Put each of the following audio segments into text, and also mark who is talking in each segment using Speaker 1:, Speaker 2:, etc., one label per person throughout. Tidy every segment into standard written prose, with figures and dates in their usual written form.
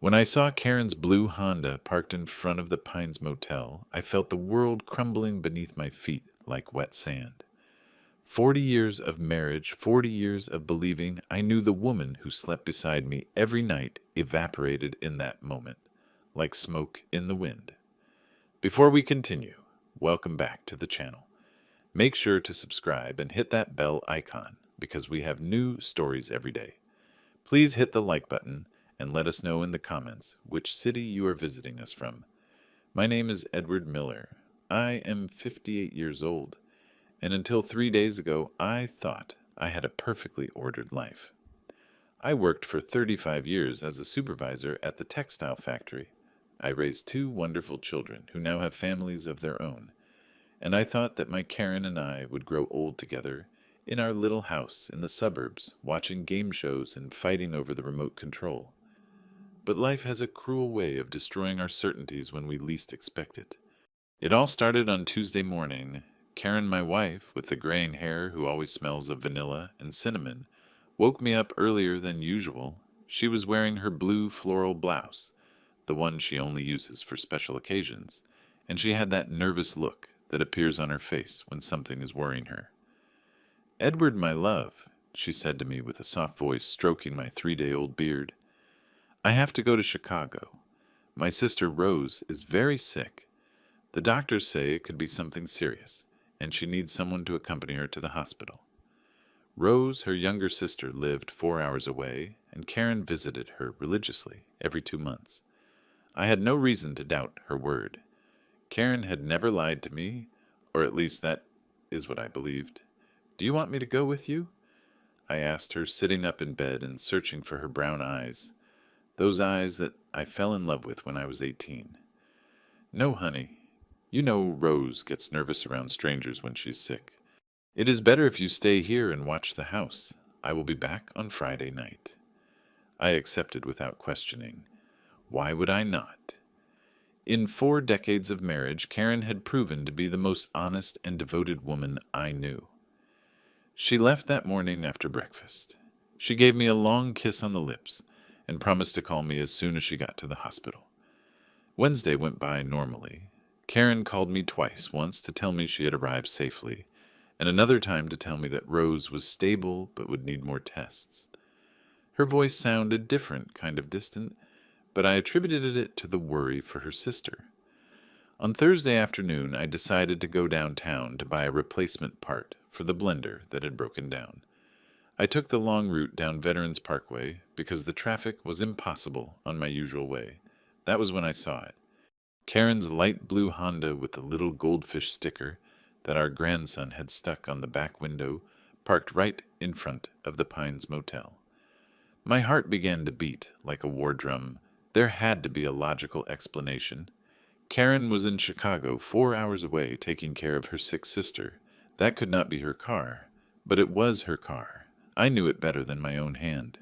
Speaker 1: When I saw Karen's blue Honda parked in front of the Pines Motel, I felt the world crumbling beneath my feet like wet sand. 40 years of marriage, 40 years of believing I knew the woman who slept beside me every night evaporated in that moment, like smoke in the wind. Before we continue, welcome back to the channel. Make sure to subscribe and hit that bell icon because we have new stories every day. Please hit the like button and let us know in the comments which city you are visiting us from. My name is Edward Miller. I am 58 years old, and until 3 days ago, I thought I had a perfectly ordered life. I worked for 35 years as a supervisor at the textile factory. I raised 2 wonderful children who now have families of their own, and I thought that my Karen and I would grow old together in our little house in the suburbs, watching game shows and fighting over the remote control. But life has a cruel way of destroying our certainties when we least expect it. It all started on Tuesday morning. Karen, my wife, with the graying hair who always smells of vanilla and cinnamon, woke me up earlier than usual. She was wearing her blue floral blouse, the one she only uses for special occasions, and she had that nervous look that appears on her face when something is worrying her. "Edward, my love," she said to me with a soft voice stroking my 3-day-old beard, "I have to go to Chicago. My sister Rose is very sick. The doctors say it could be something serious, and she needs someone to accompany her to the hospital." Rose, her younger sister, lived 4 hours away, and Karen visited her religiously every 2 months. I had no reason to doubt her word. Karen had never lied to me, or at least that is what I believed. "Do you want me to go with you?" I asked her, sitting up in bed and searching for her brown eyes. Those eyes that I fell in love with when I was 18. "No, honey. You know Rose gets nervous around strangers when she's sick. It is better if you stay here and watch the house. I will be back on Friday night." I accepted without questioning. Why would I not? In 4 decades of marriage, Karen had proven to be the most honest and devoted woman I knew. She left that morning after breakfast. She gave me a long kiss on the lips and promised to call me as soon as she got to the hospital. Wednesday went by normally. Karen called me twice, once to tell me she had arrived safely, and another time to tell me that Rose was stable but would need more tests. Her voice sounded different, kind of distant, but I attributed it to the worry for her sister. On Thursday afternoon, I decided to go downtown to buy a replacement part for the blender that had broken down. I took the long route down Veterans Parkway because the traffic was impossible on my usual way. That was when I saw it. Karen's light blue Honda with the little goldfish sticker that our grandson had stuck on the back window, parked right in front of the Pines Motel. My heart began to beat like a war drum. There had to be a logical explanation. Karen was in Chicago 4 hours away taking care of her sick sister. That could not be her car, but it was her car. I knew it better than my own hand.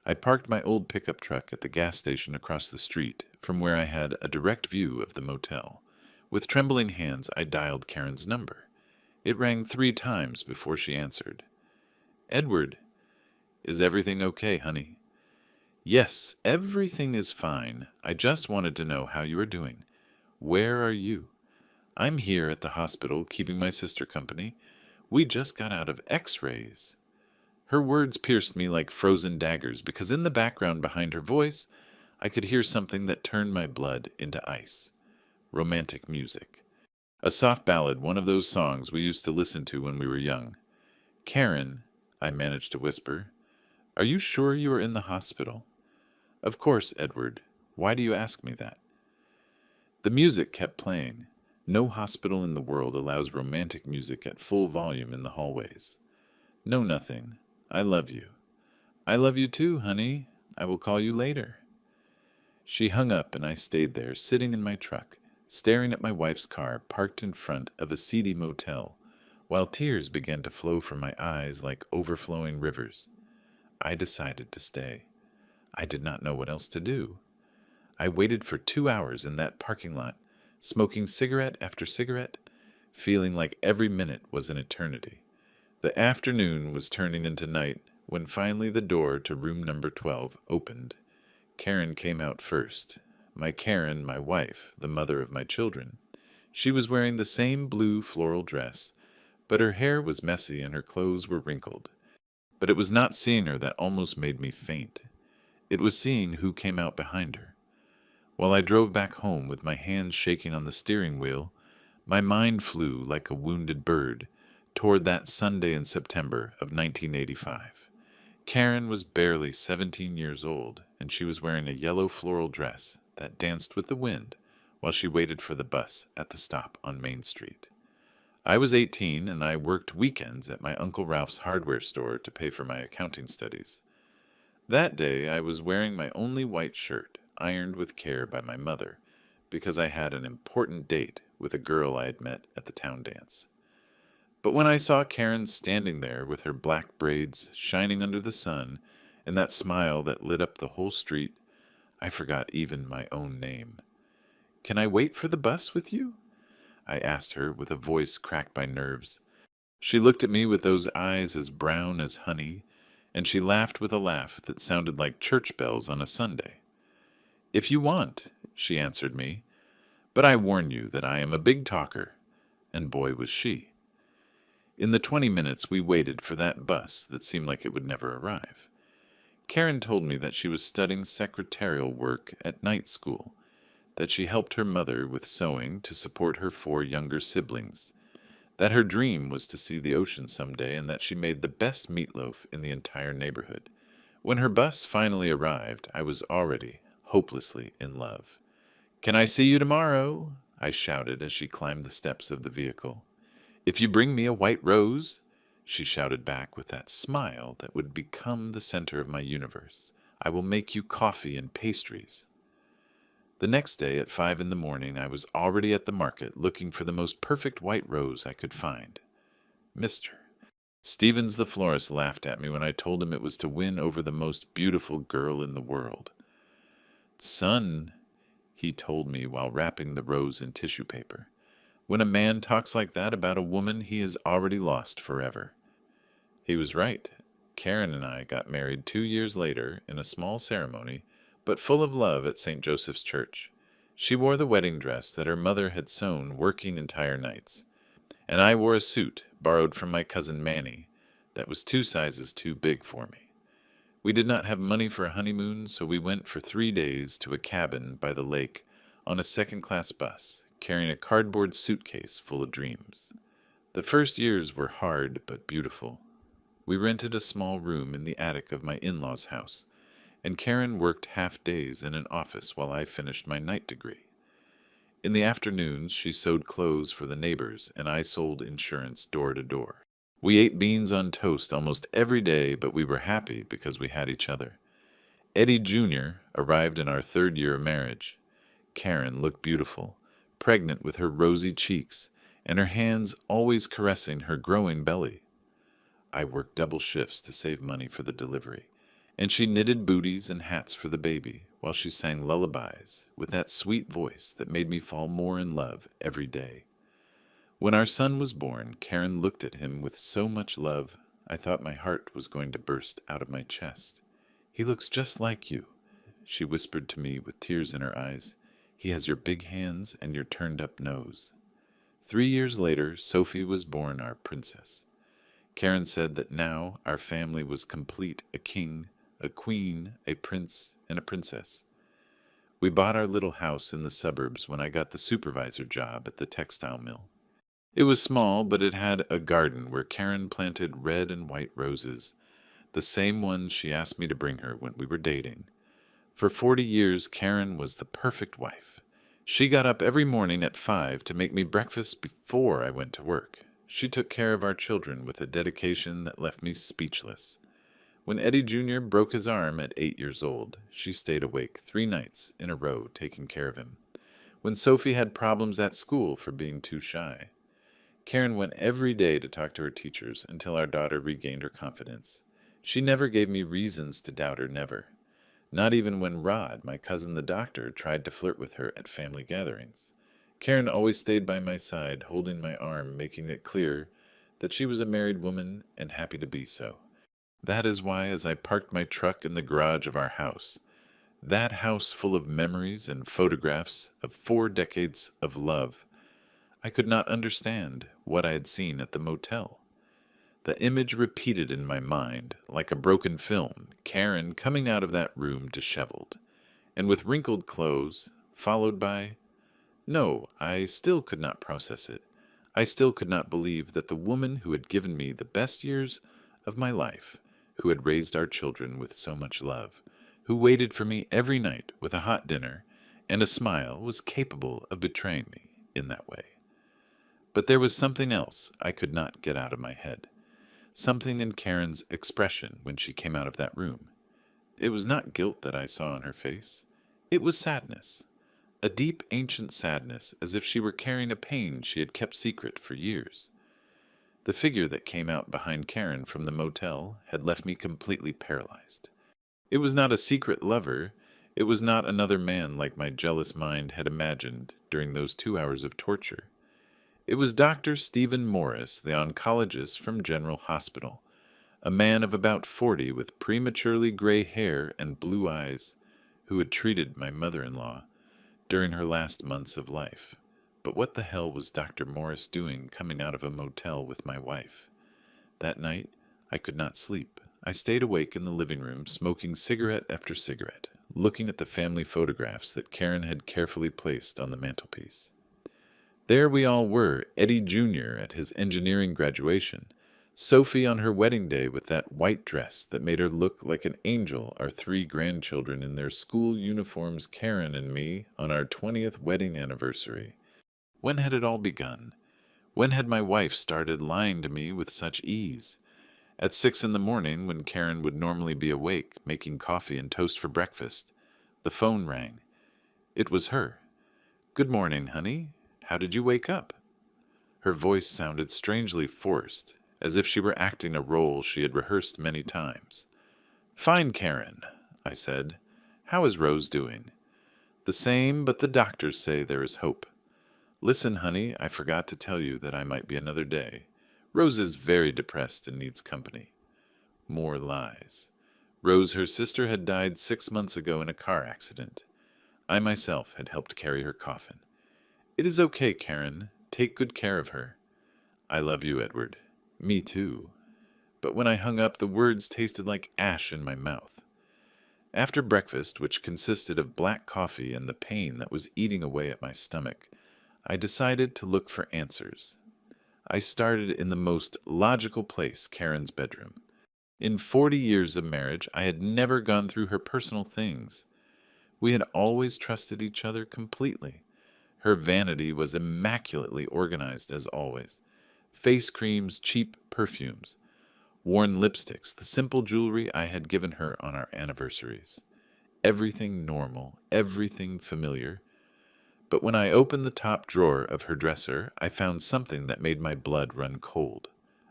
Speaker 1: I parked my old pickup truck at the gas station across the street from where I had a direct view of the motel. With trembling hands, I dialed Karen's number. It rang 3 times before she answered. "Edward, is everything okay, honey?" "Yes, everything is fine. I just wanted to know how you are doing. Where are you?" "I'm here at the hospital, keeping my sister company. We just got out of X-rays." Her words pierced me like frozen daggers because in the background behind her voice, I could hear something that turned my blood into ice. Romantic music. A soft ballad, one of those songs we used to listen to when we were young. "Karen," I managed to whisper, "are you sure you are in the hospital?" "Of course, Edward. Why do you ask me that?" The music kept playing. No hospital in the world allows romantic music at full volume in the hallways. "No, nothing. I love you." "I love you too, honey. I will call you later." She hung up and I stayed there, sitting in my truck, staring at my wife's car parked in front of a seedy motel, while tears began to flow from my eyes like overflowing rivers. I decided to stay. I did not know what else to do. I waited for 2 hours in that parking lot, smoking cigarette after cigarette, feeling like every minute was an eternity. The afternoon was turning into night when finally the door to room number 12 opened. Karen came out first. My Karen, my wife, the mother of my children. She was wearing the same blue floral dress, but her hair was messy and her clothes were wrinkled. But it was not seeing her that almost made me faint. It was seeing who came out behind her. While I drove back home with my hands shaking on the steering wheel, my mind flew like a wounded bird toward that Sunday in September of 1985. Karen was barely 17 years old, and she was wearing a yellow floral dress that danced with the wind while she waited for the bus at the stop on Main Street. I was 18, and I worked weekends at my Uncle Ralph's hardware store to pay for my accounting studies. That day, I was wearing my only white shirt, ironed with care by my mother, because I had an important date with a girl I had met at the town dance. But when I saw Karen standing there with her black braids shining under the sun and that smile that lit up the whole street, I forgot even my own name. "Can I wait for the bus with you?" I asked her with a voice cracked by nerves. She looked at me with those eyes as brown as honey, and she laughed with a laugh that sounded like church bells on a Sunday. "If you want," she answered me, "but I warn you that I am a big talker." And boy was she. In the 20 minutes we waited for that bus that seemed like it would never arrive, Karen told me that she was studying secretarial work at night school, that she helped her mother with sewing to support her 4 younger siblings, that her dream was to see the ocean someday, and that she made the best meatloaf in the entire neighborhood. When her bus finally arrived, I was already hopelessly in love. "Can I see you tomorrow?" I shouted as she climbed the steps of the vehicle. "If you bring me a white rose," she shouted back with that smile that would become the center of my universe, "I will make you coffee and pastries." The next day at 5 in the morning, I was already at the market looking for the most perfect white rose I could find. Mr. Stevens the florist laughed at me when I told him it was to win over the most beautiful girl in the world. "Son," he told me while wrapping the rose in tissue paper, "when a man talks like that about a woman, he is already lost forever." He was right. Karen and I got married 2 years later in a small ceremony, but full of love at St. Joseph's Church. She wore the wedding dress that her mother had sewn working entire nights, and I wore a suit borrowed from my cousin Manny that was 2 sizes too big for me. We did not have money for a honeymoon, so we went for 3 days to a cabin by the lake on a second-class bus, carrying a cardboard suitcase full of dreams. The first years were hard but beautiful. We rented a small room in the attic of my in-laws' house, and Karen worked half-days in an office while I finished my night degree. In the afternoons, she sewed clothes for the neighbors, and I sold insurance door to door. We ate beans on toast almost every day, but we were happy because we had each other. Eddie Jr. arrived in our 3rd year of marriage. Karen looked beautiful, pregnant with her rosy cheeks, and her hands always caressing her growing belly. I worked double shifts to save money for the delivery, and she knitted booties and hats for the baby while she sang lullabies with that sweet voice that made me fall more in love every day. When our son was born, Karen looked at him with so much love, I thought my heart was going to burst out of my chest. "He looks just like you," she whispered to me with tears in her eyes. "He has your big hands and your turned-up nose." 3 years later, Sophie was born our princess. Karen said that now our family was complete: a king, a queen, a prince, and a princess. We bought our little house in the suburbs when I got the supervisor job at the textile mill. It was small, but it had a garden where Karen planted red and white roses, the same ones she asked me to bring her when we were dating. For 40 years, Karen was the perfect wife. She got up every morning at 5 to make me breakfast before I went to work. She took care of our children with a dedication that left me speechless. When Eddie Jr. broke his arm at 8 years old, she stayed awake 3 nights in a row taking care of him. When Sophie had problems at school for being too shy, Karen went every day to talk to her teachers until our daughter regained her confidence. She never gave me reasons to doubt her, never. Not even when Rod, my cousin the doctor, tried to flirt with her at family gatherings. Karen always stayed by my side, holding my arm, making it clear that she was a married woman and happy to be so. That is why, as I parked my truck in the garage of our house, That house full of memories and photographs of 4 decades of love. I could not understand what I had seen at the motel. The image repeated in my mind like a broken film, Karen coming out of that room disheveled, and with wrinkled clothes, followed by... No, I still could not process it. I still could not believe that the woman who had given me the best years of my life, who had raised our children with so much love, who waited for me every night with a hot dinner and a smile, was capable of betraying me in that way. But there was something else I could not get out of my head. Something in Karen's expression when she came out of that room. It was not guilt that I saw on her face. It was sadness. A deep, ancient sadness, as if she were carrying a pain she had kept secret for years. The figure that came out behind Karen from the motel had left me completely paralyzed. It was not a secret lover. It was not another man like my jealous mind had imagined during those 2 hours of torture. It was Dr. Stephen Morris, the oncologist from General Hospital, a man of about 40 with prematurely gray hair and blue eyes, who had treated my mother-in-law during her last months of life. But what the hell was Dr. Morris doing coming out of a motel with my wife? That night, I could not sleep. I stayed awake in the living room, smoking cigarette after cigarette, looking at the family photographs that Karen had carefully placed on the mantelpiece. There we all were, Eddie Jr. at his engineering graduation, Sophie on her wedding day with that white dress that made her look like an angel, our 3 grandchildren in their school uniforms, Karen and me on our 20th wedding anniversary. When had it all begun? When had my wife started lying to me with such ease? At 6 in the morning, when Karen would normally be awake, making coffee and toast for breakfast, the phone rang. It was her. "Good morning, honey. How did you wake up?" Her voice sounded strangely forced, as if she were acting a role she had rehearsed many times. "Fine, Karen," I said. "How is Rose doing?" "The same, but the doctors say there is hope." "Listen, honey, I forgot to tell you that I might be another day. Rose is very depressed and needs company." More lies. Rose, her sister, had died 6 months ago in a car accident. I myself had helped carry her coffin. "It is okay, Karen. Take good care of her." "I love you, Edward." "Me too." But when I hung up, the words tasted like ash in my mouth. After breakfast, which consisted of black coffee and the pain that was eating away at my stomach, I decided to look for answers. I started in the most logical place, Karen's bedroom. In 40 years of marriage, I had never gone through her personal things. We had always trusted each other completely. Her vanity was immaculately organized as always. Face creams, cheap perfumes, worn lipsticks, the simple jewelry I had given her on our anniversaries. Everything normal, everything familiar. But when I opened the top drawer of her dresser, I found something that made my blood run cold.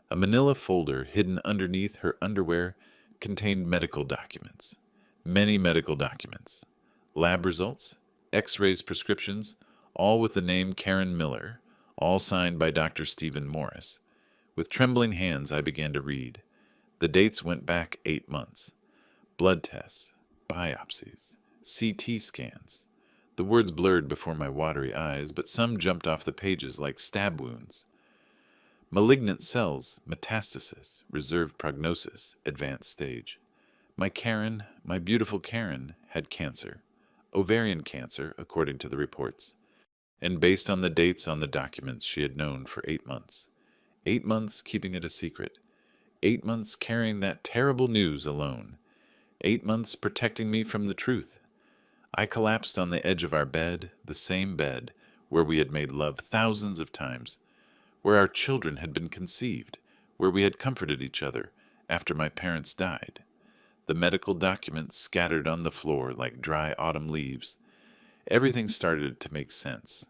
Speaker 1: A manila folder hidden underneath her underwear contained medical documents. Many medical documents. Lab results, x-rays, prescriptions, all with the name Karen Miller, all signed by Dr. Stephen Morris. With trembling hands, I began to read. The dates went back 8 months. Blood tests, biopsies, CT scans. The words blurred before my watery eyes, but some jumped off the pages like stab wounds. Malignant cells, metastasis, reserved prognosis, advanced stage. My Karen, my beautiful Karen, had cancer. Ovarian cancer, according to the reports. And based on the dates on the documents, she had known for 8 months. 8 months keeping it a secret. 8 months carrying that terrible news alone. 8 months protecting me from the truth. I collapsed on the edge of our bed, the same bed where we had made love thousands of times, where our children had been conceived, where we had comforted each other after my parents died. The medical documents scattered on the floor like dry autumn leaves. Everything started to make sense.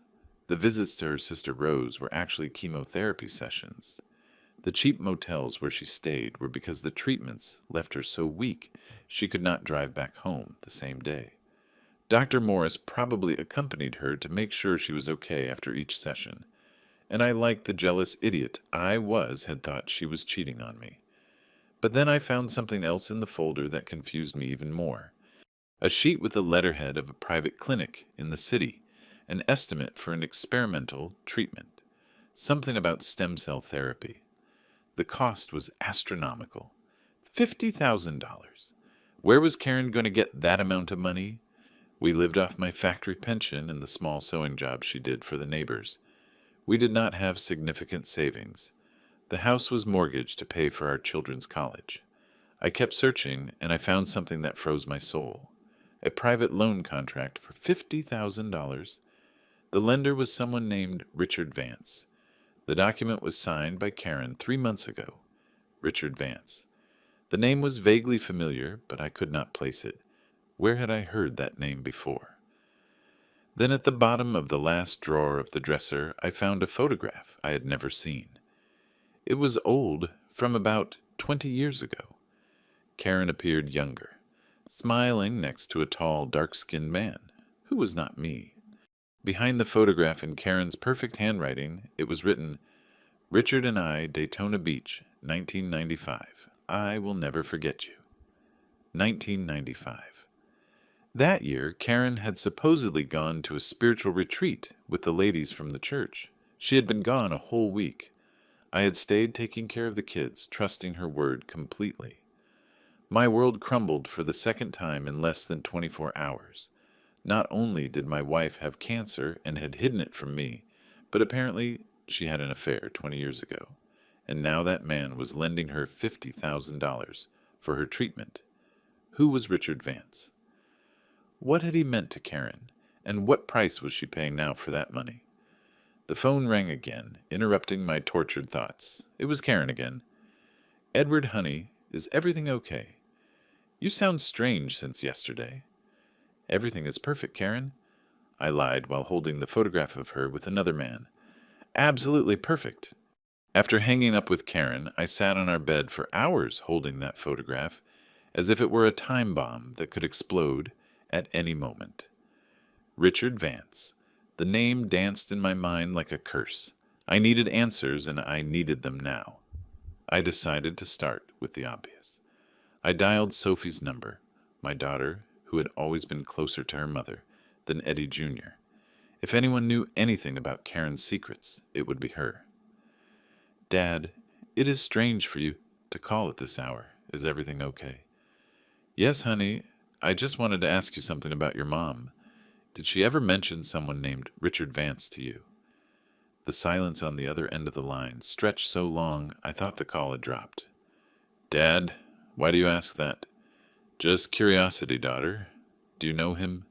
Speaker 1: The visits to her sister Rose were actually chemotherapy sessions. The cheap motels where she stayed were because the treatments left her so weak she could not drive back home the same day. Dr. Morris probably accompanied her to make sure she was okay after each session, and I, like the jealous idiot I was, had thought she was cheating on me. But then I found something else in the folder that confused me even more. A sheet with the letterhead of a private clinic in the city, an estimate for an experimental treatment, something about stem cell therapy. The cost was astronomical. $50,000. Where was Karen going to get that amount of money? We lived off my factory pension and the small sewing job she did for the neighbors. We did not have significant savings. The house was mortgaged to pay for our children's college. I kept searching, and I found something that froze my soul. A private loan contract for $50,000. The lender was someone named Richard Vance. The document was signed by Karen 3 months ago. Richard Vance. The name was vaguely familiar, but I could not place it. Where had I heard that name before? Then at the bottom of the last drawer of the dresser, I found a photograph I had never seen. It was old, from about 20 years ago. Karen appeared younger, smiling next to a tall, dark-skinned man, who was not me. Behind the photograph in Karen's perfect handwriting, it was written, "Richard and I, Daytona Beach, 1995. I will never forget you." 1995. That year, Karen had supposedly gone to a spiritual retreat with the ladies from the church. She had been gone a whole week. I had stayed taking care of the kids, trusting her word completely. My world crumbled for the second time in less than 24 hours. Not only did my wife have cancer and had hidden it from me, but apparently she had an affair 20 years ago, and now that man was lending her $50,000 for her treatment. Who was Richard Vance? What had he meant to Karen, and what price was she paying now for that money? The phone rang again, interrupting my tortured thoughts. It was Karen again. "Edward, honey, is everything okay? You sound strange since yesterday." "Everything is perfect, Karen," I lied while holding the photograph of her with another man. "Absolutely perfect." After hanging up with Karen, I sat on our bed for hours holding that photograph, as if it were a time bomb that could explode at any moment. Richard Vance. The name danced in my mind like a curse. I needed answers, and I needed them now. I decided to start with the obvious. I dialed Sophie's number, my daughter, who had always been closer to her mother than Eddie Jr. If anyone knew anything about Karen's secrets, it would be her. "Dad, it is strange for you to call at this hour. Is everything okay?" "Yes, honey. I just wanted to ask you something about your mom. Did she ever mention someone named Richard Vance to you?" The silence on the other end of the line stretched so long I thought the call had dropped. "Dad, why do you ask that?" "Just curiosity, daughter. Do you know him?"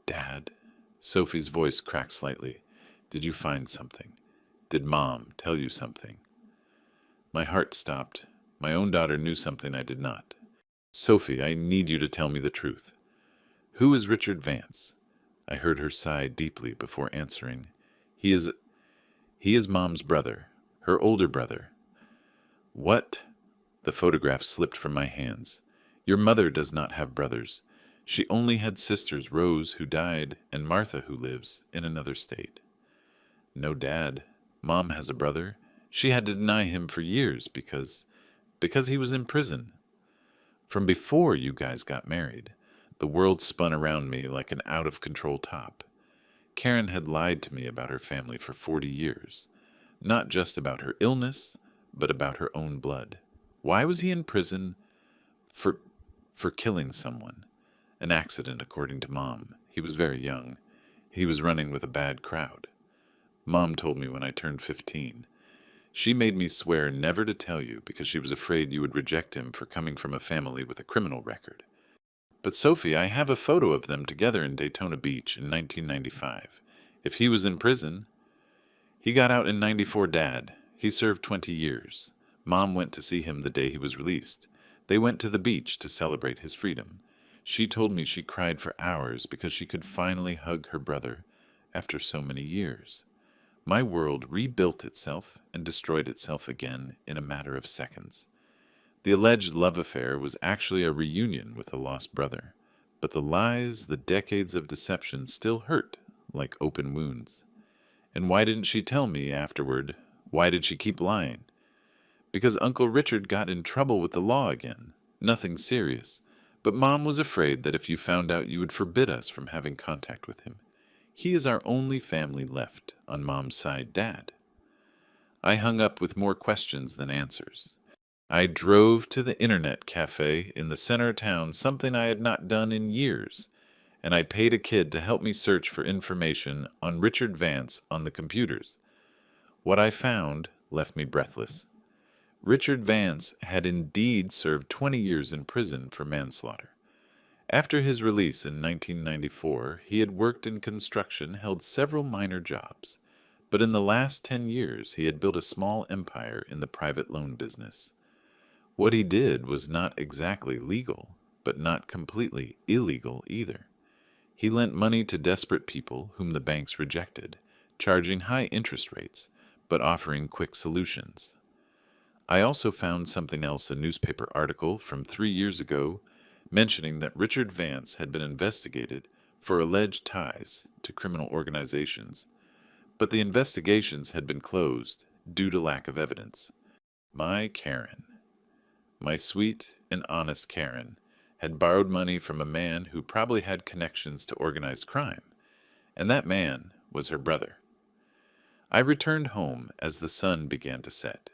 Speaker 1: "Dad." Sophie's voice cracked slightly. "Did you find something? Did Mom tell you something?" My heart stopped. My own daughter knew something I did not. "Sophie, I need you to tell me the truth. Who is Richard Vance?" I heard her sigh deeply before answering. He is Mom's brother, her older brother." "What?" The photograph slipped from my hands. "Your mother does not have brothers. She only had sisters, Rose, who died, and Martha, who lives in another state." "No, Dad. Mom has a brother. She had to deny him for years because he was in prison. From before you guys got married, the world spun around me like an out-of-control top. Karen had lied to me about her family for 40 years. Not just about her illness, but about her own blood. Why was he in prison? For killing someone. An accident, according to Mom. He was very young. He was running with a bad crowd. Mom told me when I turned 15. She made me swear never to tell you because she was afraid you would reject him for coming from a family with a criminal record. But Sophie, I have a photo of them together in Daytona Beach in 1995. If he was in prison, he got out in 94, Dad. He served 20 years. Mom went to see him the day he was released. They went to the beach to celebrate his freedom. She told me she cried for hours because she could finally hug her brother after so many years. My world rebuilt itself and destroyed itself again in a matter of seconds. The alleged love affair was actually a reunion with a lost brother, but the lies, the decades of deception still hurt like open wounds. And why didn't she tell me afterward? Why did she keep lying? Because Uncle Richard got in trouble with the law again. Nothing serious, But Mom was afraid that if you found out, you would forbid us from having contact with him. He is our only family left on Mom's side, Dad." I hung up with more questions than answers. I drove to the internet cafe in the center of town, something I had not done in years, and I paid a kid to help me search for information on Richard Vance on the computers. What I found left me breathless. Richard Vance had indeed served 20 years in prison for manslaughter. After his release in 1994, he had worked in construction, held several minor jobs, but in the last 10 years he had built a small empire in the private loan business. What he did was not exactly legal, but not completely illegal either. He lent money to desperate people whom the banks rejected, charging high interest rates, but offering quick solutions. I also found something else, a newspaper article from 3 years ago mentioning that Richard Vance had been investigated for alleged ties to criminal organizations, but the investigations had been closed due to lack of evidence. My Karen, my sweet and honest Karen, had borrowed money from a man who probably had connections to organized crime, and that man was her brother. I returned home as the sun began to set.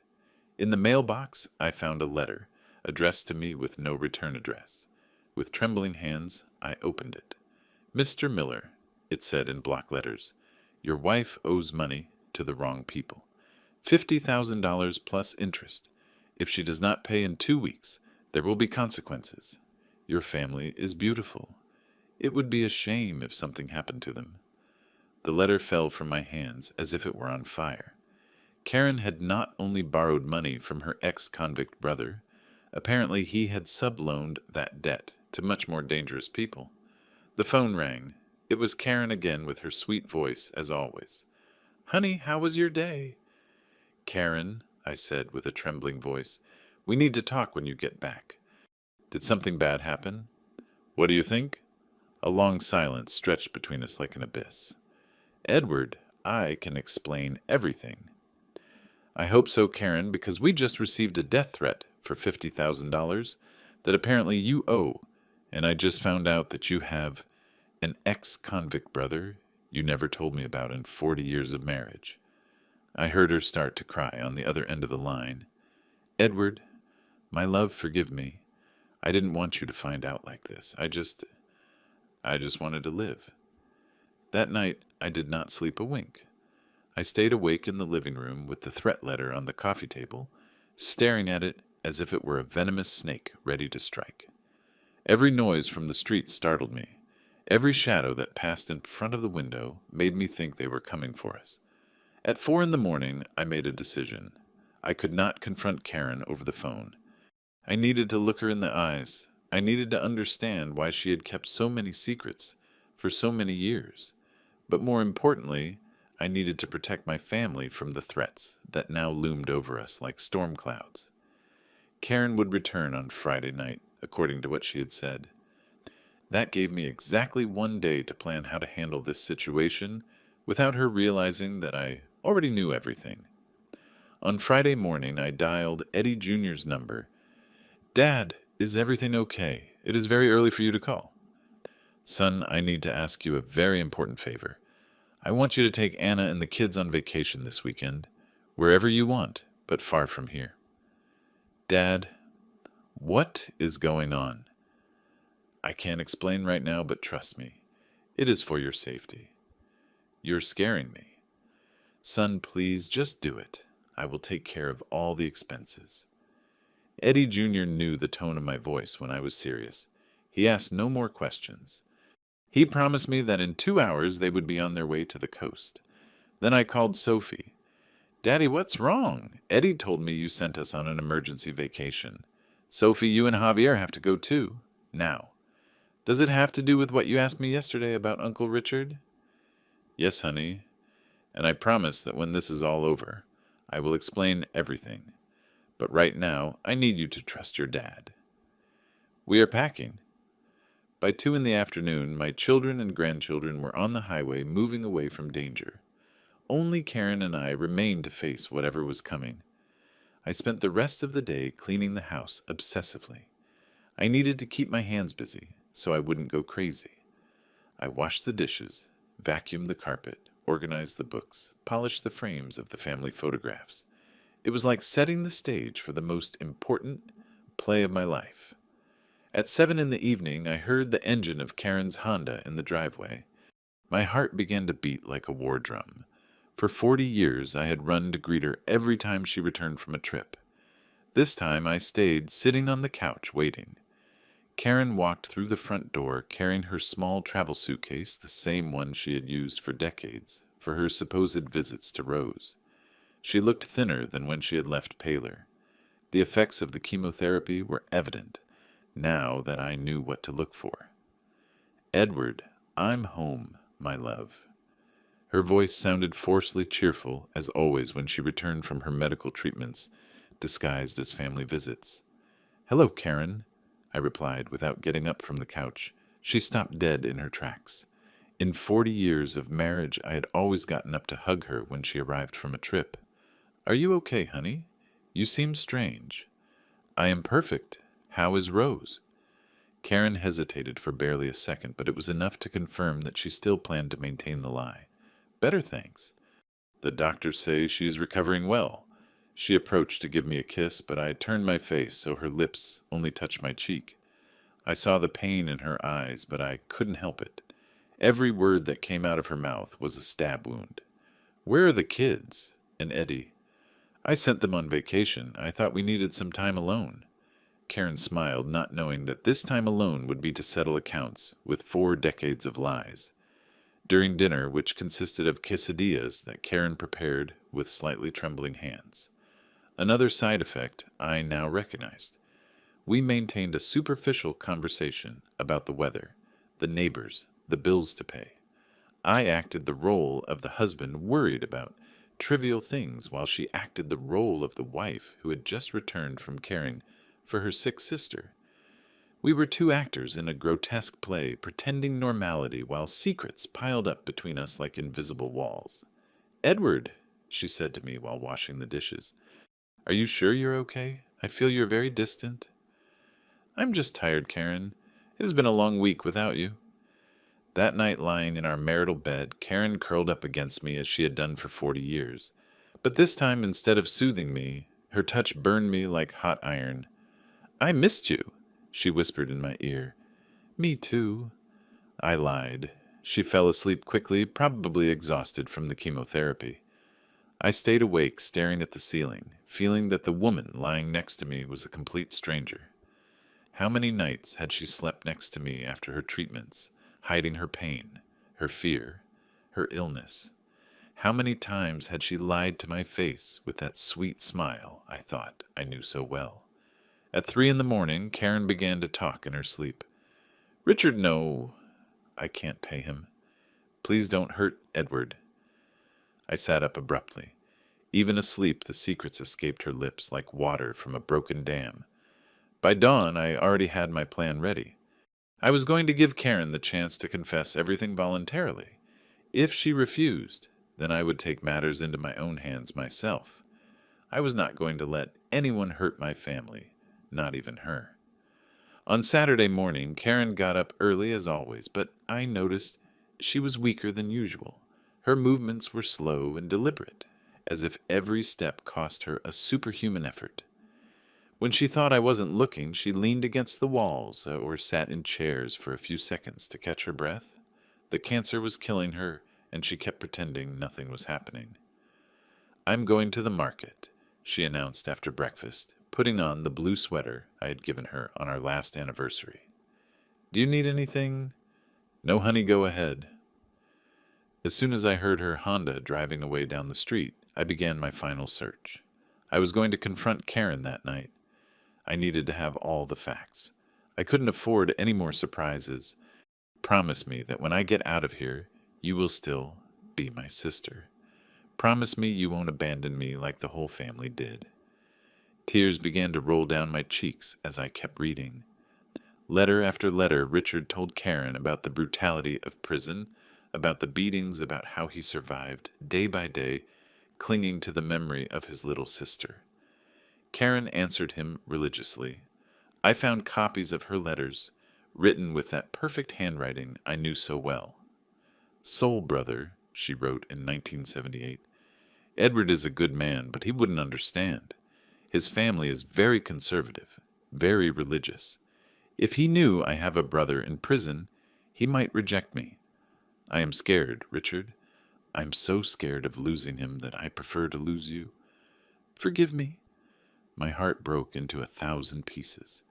Speaker 1: In the mailbox, I found a letter addressed to me with no return address. With trembling hands, I opened it. "Mr. Miller," it said in block letters, "your wife owes money to the wrong people. $50,000 plus interest. If she does not pay in 2 weeks, there will be consequences. Your family is beautiful. It would be a shame if something happened to them." The letter fell from my hands as if it were on fire. Karen had not only borrowed money from her ex-convict brother, apparently he had subloaned that debt to much more dangerous people. The phone rang. It was Karen again with her sweet voice, as always. "Honey, how was your day?" "Karen," I said with a trembling voice, "we need to talk when you get back. Did something bad happen?" "What do you think?" A long silence stretched between us like an abyss. "Edward, I can explain everything." "I hope so, Karen, because we just received a death threat for $50,000 that apparently you owe, and I just found out that you have an ex-convict brother you never told me about in 40 years of marriage." I heard her start to cry on the other end of the line. "Edward, my love, forgive me. I didn't want you to find out like this. I just wanted to live." That night, I did not sleep a wink. I stayed awake in the living room with the threat letter on the coffee table, staring at it as if it were a venomous snake ready to strike. Every noise from the street startled me. Every shadow that passed in front of the window made me think they were coming for us. At 4 in the morning, I made a decision. I could not confront Karen over the phone. I needed to look her in the eyes. I needed to understand why she had kept so many secrets for so many years. But more importantly, I needed to protect my family from the threats that now loomed over us like storm clouds. Karen would return on Friday night, according to what she had said. That gave me exactly 1 day to plan how to handle this situation without her realizing that I already knew everything. On Friday morning, I dialed Eddie Jr.'s number. "Dad, is everything okay? It is very early for you to call." "Son, I need to ask you a very important favor. I want you to take Anna and the kids on vacation this weekend, wherever you want, but far from here." "Dad, what is going on?" "I can't explain right now, but trust me. It is for your safety." "You're scaring me." "Son, please, just do it. I will take care of all the expenses." Eddie Jr. knew the tone of my voice when I was serious. He asked no more questions. He promised me that in 2 hours they would be on their way to the coast. Then I called Sophie. "Daddy, what's wrong? Eddie told me you sent us on an emergency vacation. Sophie, you and Javier have to go too. Now. Does it have to do with what you asked me yesterday about Uncle Richard?" "Yes, honey. And I promise that when this is all over, I will explain everything. But right now, I need you to trust your dad." "We are packing." By 2 in the afternoon, my children and grandchildren were on the highway moving away from danger. Only Karen and I remained to face whatever was coming. I spent the rest of the day cleaning the house obsessively. I needed to keep my hands busy so I wouldn't go crazy. I washed the dishes, vacuumed the carpet, organized the books, polished the frames of the family photographs. It was like setting the stage for the most important play of my life. At 7 in the evening, I heard the engine of Karen's Honda in the driveway. My heart began to beat like a war drum. For 40 years, I had run to greet her every time she returned from a trip. This time, I stayed sitting on the couch waiting. Karen walked through the front door carrying her small travel suitcase, the same one she had used for decades, for her supposed visits to Rose. She looked thinner than when she had left paler. The effects of the chemotherapy were evident, now that I knew what to look for. "Edward, I'm home, my love." Her voice sounded forcefully cheerful, as always when she returned from her medical treatments, disguised as family visits. "Hello, Karen," I replied without getting up from the couch. She stopped dead in her tracks. In 40 years of marriage, I had always gotten up to hug her when she arrived from a trip. "Are you okay, honey? You seem strange." "I am perfect. How is Rose?" Karen hesitated for barely a second, but it was enough to confirm that she still planned to maintain the lie. "Better, thanks. The doctors say she is recovering well." She approached to give me a kiss, but I turned my face so her lips only touched my cheek. I saw the pain in her eyes, but I couldn't help it. Every word that came out of her mouth was a stab wound. "Where are the kids? And Eddie?" "I sent them on vacation. I thought we needed some time alone." Karen smiled, not knowing that this time alone would be to settle accounts with 4 decades of lies. During dinner, which consisted of quesadillas that Karen prepared with slightly trembling hands. Another side effect I now recognized. We maintained a superficial conversation about the weather, the neighbors, the bills to pay. I acted the role of the husband worried about trivial things, while she acted the role of the wife who had just returned from caring for her sick sister. We were 2 actors in a grotesque play, pretending normality while secrets piled up between us like invisible walls. "Edward," she said to me while washing the dishes, "are you sure you're okay? I feel you're very distant." "I'm just tired, Karen. It has been a long week without you." That night, lying in our marital bed, Karen curled up against me as she had done for 40 years. But this time, instead of soothing me, her touch burned me like hot iron. "I missed you," she whispered in my ear. "Me too." I lied. She fell asleep quickly, probably exhausted from the chemotherapy. I stayed awake, staring at the ceiling, feeling that the woman lying next to me was a complete stranger. How many nights had she slept next to me after her treatments, hiding her pain, her fear, her illness? How many times had she lied to my face with that sweet smile I thought I knew so well? At 3 in the morning, Karen began to talk in her sleep. "Richard, no. I can't pay him. Please don't hurt Edward." I sat up abruptly. Even asleep, the secrets escaped her lips like water from a broken dam. By dawn, I already had my plan ready. I was going to give Karen the chance to confess everything voluntarily. If she refused, then I would take matters into my own hands myself. I was not going to let anyone hurt my family, not even her. On Saturday morning, Karen got up early as always, but I noticed she was weaker than usual. Her movements were slow and deliberate, as if every step cost her a superhuman effort. When she thought I wasn't looking, she leaned against the walls or sat in chairs for a few seconds to catch her breath. The cancer was killing her, and she kept pretending nothing was happening. "I'm going to the market," she announced after breakfast, putting on the blue sweater I had given her on our last anniversary. "Do you need anything?" "No, honey, go ahead." As soon as I heard her Honda driving away down the street, I began my final search. I was going to confront Karen that night. I needed to have all the facts. I couldn't afford any more surprises. "Promise me that when I get out of here, you will still be my sister. Promise me you won't abandon me like the whole family did." Tears began to roll down my cheeks as I kept reading. Letter after letter, Richard told Karen about the brutality of prison, about the beatings, about how he survived, day by day, clinging to the memory of his little sister. Karen answered him religiously. I found copies of her letters, written with that perfect handwriting I knew so well. Soul brother, she wrote in 1978. Edward is a good man, but he wouldn't understand. His family is very conservative, very religious. If he knew I have a brother in prison, he might reject me. I am scared, Richard. I'm so scared of losing him that I prefer to lose you. Forgive me. My heart broke into 1,000 pieces.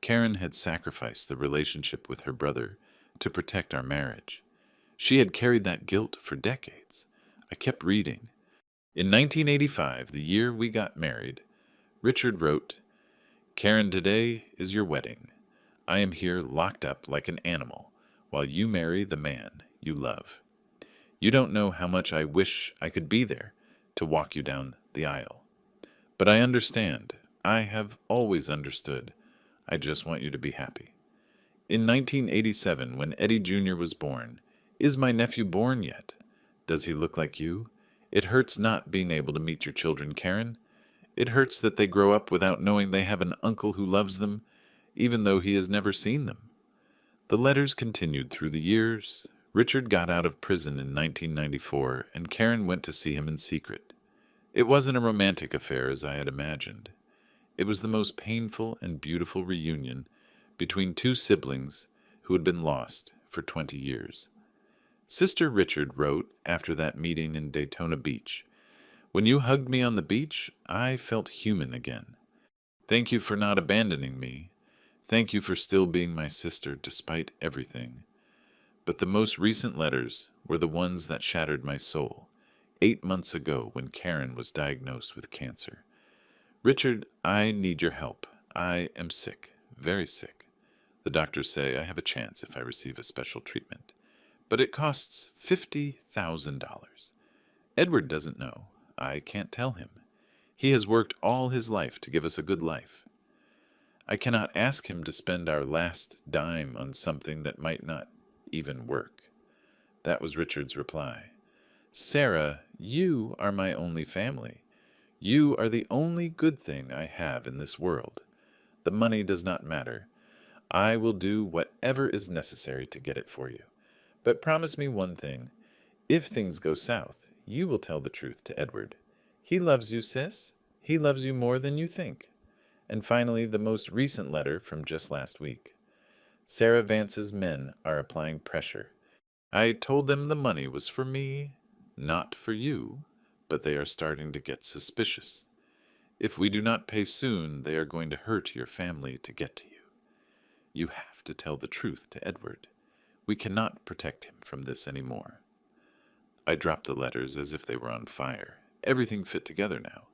Speaker 1: Karen had sacrificed the relationship with her brother to protect our marriage. She had carried that guilt for decades. I kept reading. In 1985, the year we got married, Richard wrote, Karen, today is your wedding. I am here locked up like an animal while you marry the man you love. You don't know how much I wish I could be there to walk you down the aisle. But I understand. I have always understood. I just want you to be happy. In 1987, when Eddie Jr. was born, is my nephew born yet? Does he look like you? It hurts not being able to meet your children, Karen. It hurts that they grow up without knowing they have an uncle who loves them, even though he has never seen them. The letters continued through the years. Richard got out of prison in 1994, and Karen went to see him in secret. It wasn't a romantic affair as I had imagined. It was the most painful and beautiful reunion between two siblings who had been lost for 20 years. Sister Richard wrote after that meeting in Daytona Beach, When you hugged me on the beach, I felt human again. Thank you for not abandoning me. Thank you for still being my sister despite everything. But the most recent letters were the ones that shattered my soul, 8 months ago when Karen was diagnosed with cancer. Richard, I need your help. I am sick, very sick. The doctors say I have a chance if I receive a special treatment. But it costs $50,000. Edward doesn't know. I can't tell him. He has worked all his life to give us a good life. I cannot ask him to spend our last dime on something that might not even work. That was Richard's reply. Sarah, you are my only family. You are the only good thing I have in this world. The money does not matter. I will do whatever is necessary to get it for you. But promise me one thing. If things go south, you will tell the truth to Edward. He loves you, sis. He loves you more than you think. And finally, the most recent letter from just last week. Sarah Vance's men are applying pressure. I told them the money was for me, not for you, but they are starting to get suspicious. If we do not pay soon, they are going to hurt your family to get to you. You have to tell the truth to Edward. We cannot protect him from this anymore. I dropped the letters as if they were on fire. Everything fit together now.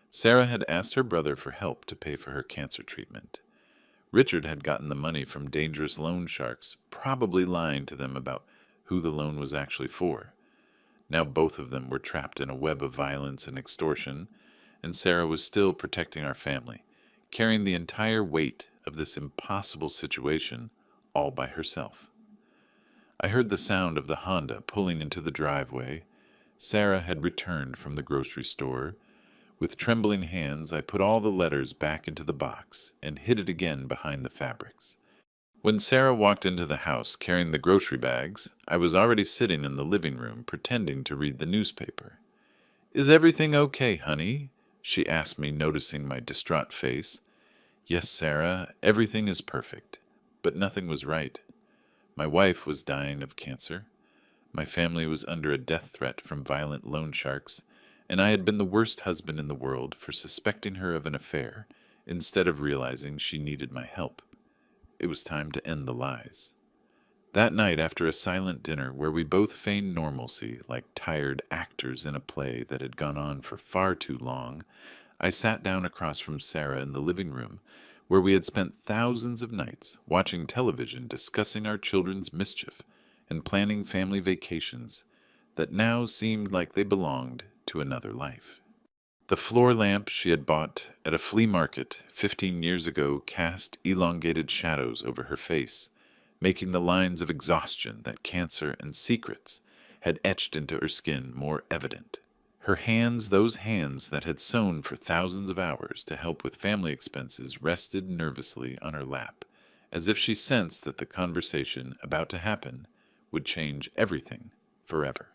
Speaker 1: Sarah had asked her brother for help to pay for her cancer treatment. Richard had gotten the money from dangerous loan sharks, probably lying to them about who the loan was actually for. Now both of them were trapped in a web of violence and extortion, and Sarah was still protecting our family, carrying the entire weight of this impossible situation all by herself. I heard the sound of the Honda pulling into the driveway. Sarah had returned from the grocery store. With trembling hands, I put all the letters back into the box and hid it again behind the fabrics. When Sarah walked into the house carrying the grocery bags, I was already sitting in the living room pretending to read the newspaper. Is everything okay, honey? She asked me, noticing my distraught face. Yes, Sarah, everything is perfect. But nothing was right. My wife was dying of cancer. My family was under a death threat from violent loan sharks, and I had been the worst husband in the world for suspecting her of an affair instead of realizing she needed my help. It was time to end the lies. That night, after a silent dinner where we both feigned normalcy like tired actors in a play that had gone on for far too long, I sat down across from Sarah in the living room where we had spent thousands of nights watching television discussing our children's mischief and planning family vacations that now seemed like they belonged to another life. The floor lamp she had bought at a flea market 15 years ago cast elongated shadows over her face, making the lines of exhaustion that cancer and secrets had etched into her skin more evident. Her hands, those hands that had sewn for thousands of hours to help with family expenses, rested nervously on her lap, as if she sensed that the conversation about to happen would change everything forever.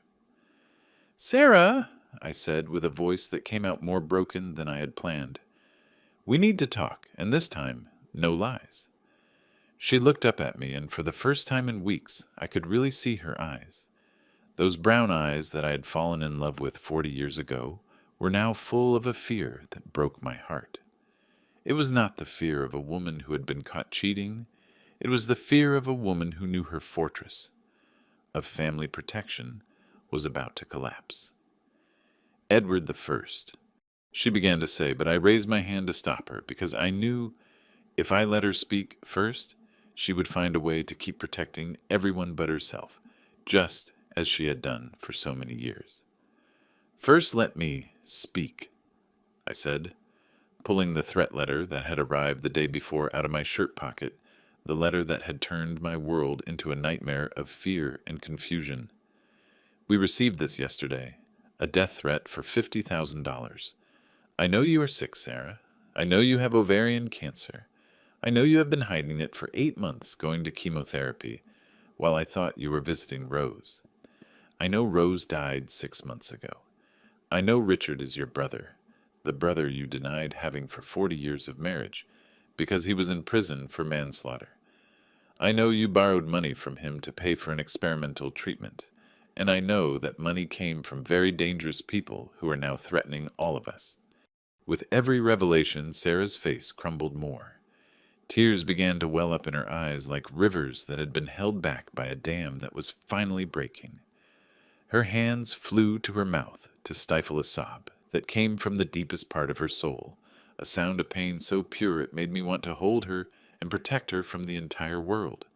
Speaker 1: "Sarah," I said with a voice that came out more broken than I had planned, "we need to talk, and this time, no lies." She looked up at me, and for the first time in weeks, I could really see her eyes. Those brown eyes that I had fallen in love with 40 years ago were now full of a fear that broke my heart. It was not the fear of a woman who had been caught cheating. It was the fear of a woman who knew her fortress of family protection was about to collapse. "Edward the First," she began to say, but I raised my hand to stop her because I knew if I let her speak first, she would find a way to keep protecting everyone but herself, just as she had done for so many years. "First let me speak," I said, pulling the threat letter that had arrived the day before out of my shirt pocket, the letter that had turned my world into a nightmare of fear and confusion. "We received this yesterday, a death threat for $50,000. I know you are sick, Sarah. I know you have ovarian cancer. I know you have been hiding it for 8 months going to chemotherapy while I thought you were visiting Rose. I know Rose died 6 months ago. I know Richard is your brother, the brother you denied having for 40 years of marriage, because he was in prison for manslaughter. I know you borrowed money from him to pay for an experimental treatment, and I know that money came from very dangerous people who are now threatening all of us." With every revelation, Sarah's face crumbled more. Tears began to well up in her eyes like rivers that had been held back by a dam that was finally breaking. Her hands flew to her mouth to stifle a sob that came from the deepest part of her soul, a sound of pain so pure it made me want to hold her and protect her from the entire world.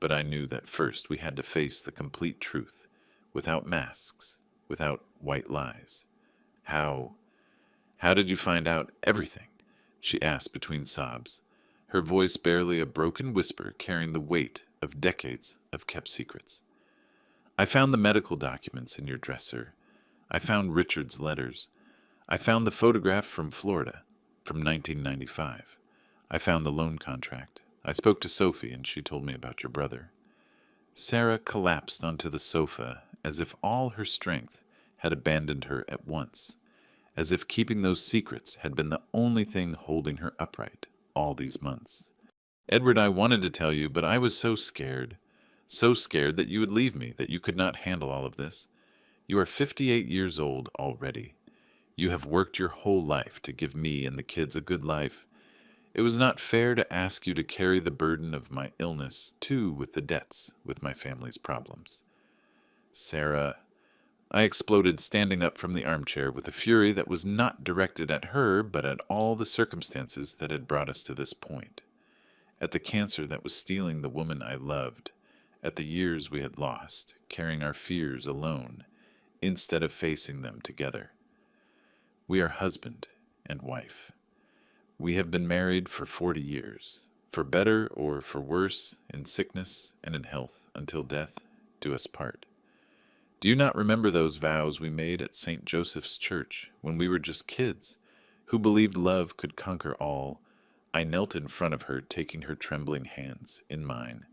Speaker 1: But I knew that first we had to face the complete truth, without masks, without white lies. How did you find out everything?" she asked between sobs, her voice barely a broken whisper carrying the weight of decades of kept secrets. "I found the medical documents in your dresser. I found Richard's letters. I found the photograph from Florida, from 1995. I found the loan contract. I spoke to Sophie, and she told me about your brother." Sarah collapsed onto the sofa as if all her strength had abandoned her at once, as if keeping those secrets had been the only thing holding her upright all these months. "Edward, I wanted to tell you, but I was so scared that you would leave me, that you could not handle all of this. You are 58 years old already. You have worked your whole life to give me and the kids a good life. It was not fair to ask you to carry the burden of my illness, too, with the debts, with my family's problems." "Sarah," I exploded, standing up from the armchair with a fury that was not directed at her, but at all the circumstances that had brought us to this point. At the cancer that was stealing the woman I loved, at the years we had lost, carrying our fears alone, instead of facing them together. We are husband and wife. We have been married for 40 years, for better or for worse, in sickness and in health, until death do us part. Do you not remember those vows we made at St. Joseph's Church when we were just kids, who believed love could conquer all? I knelt in front of her, taking her trembling hands in mine.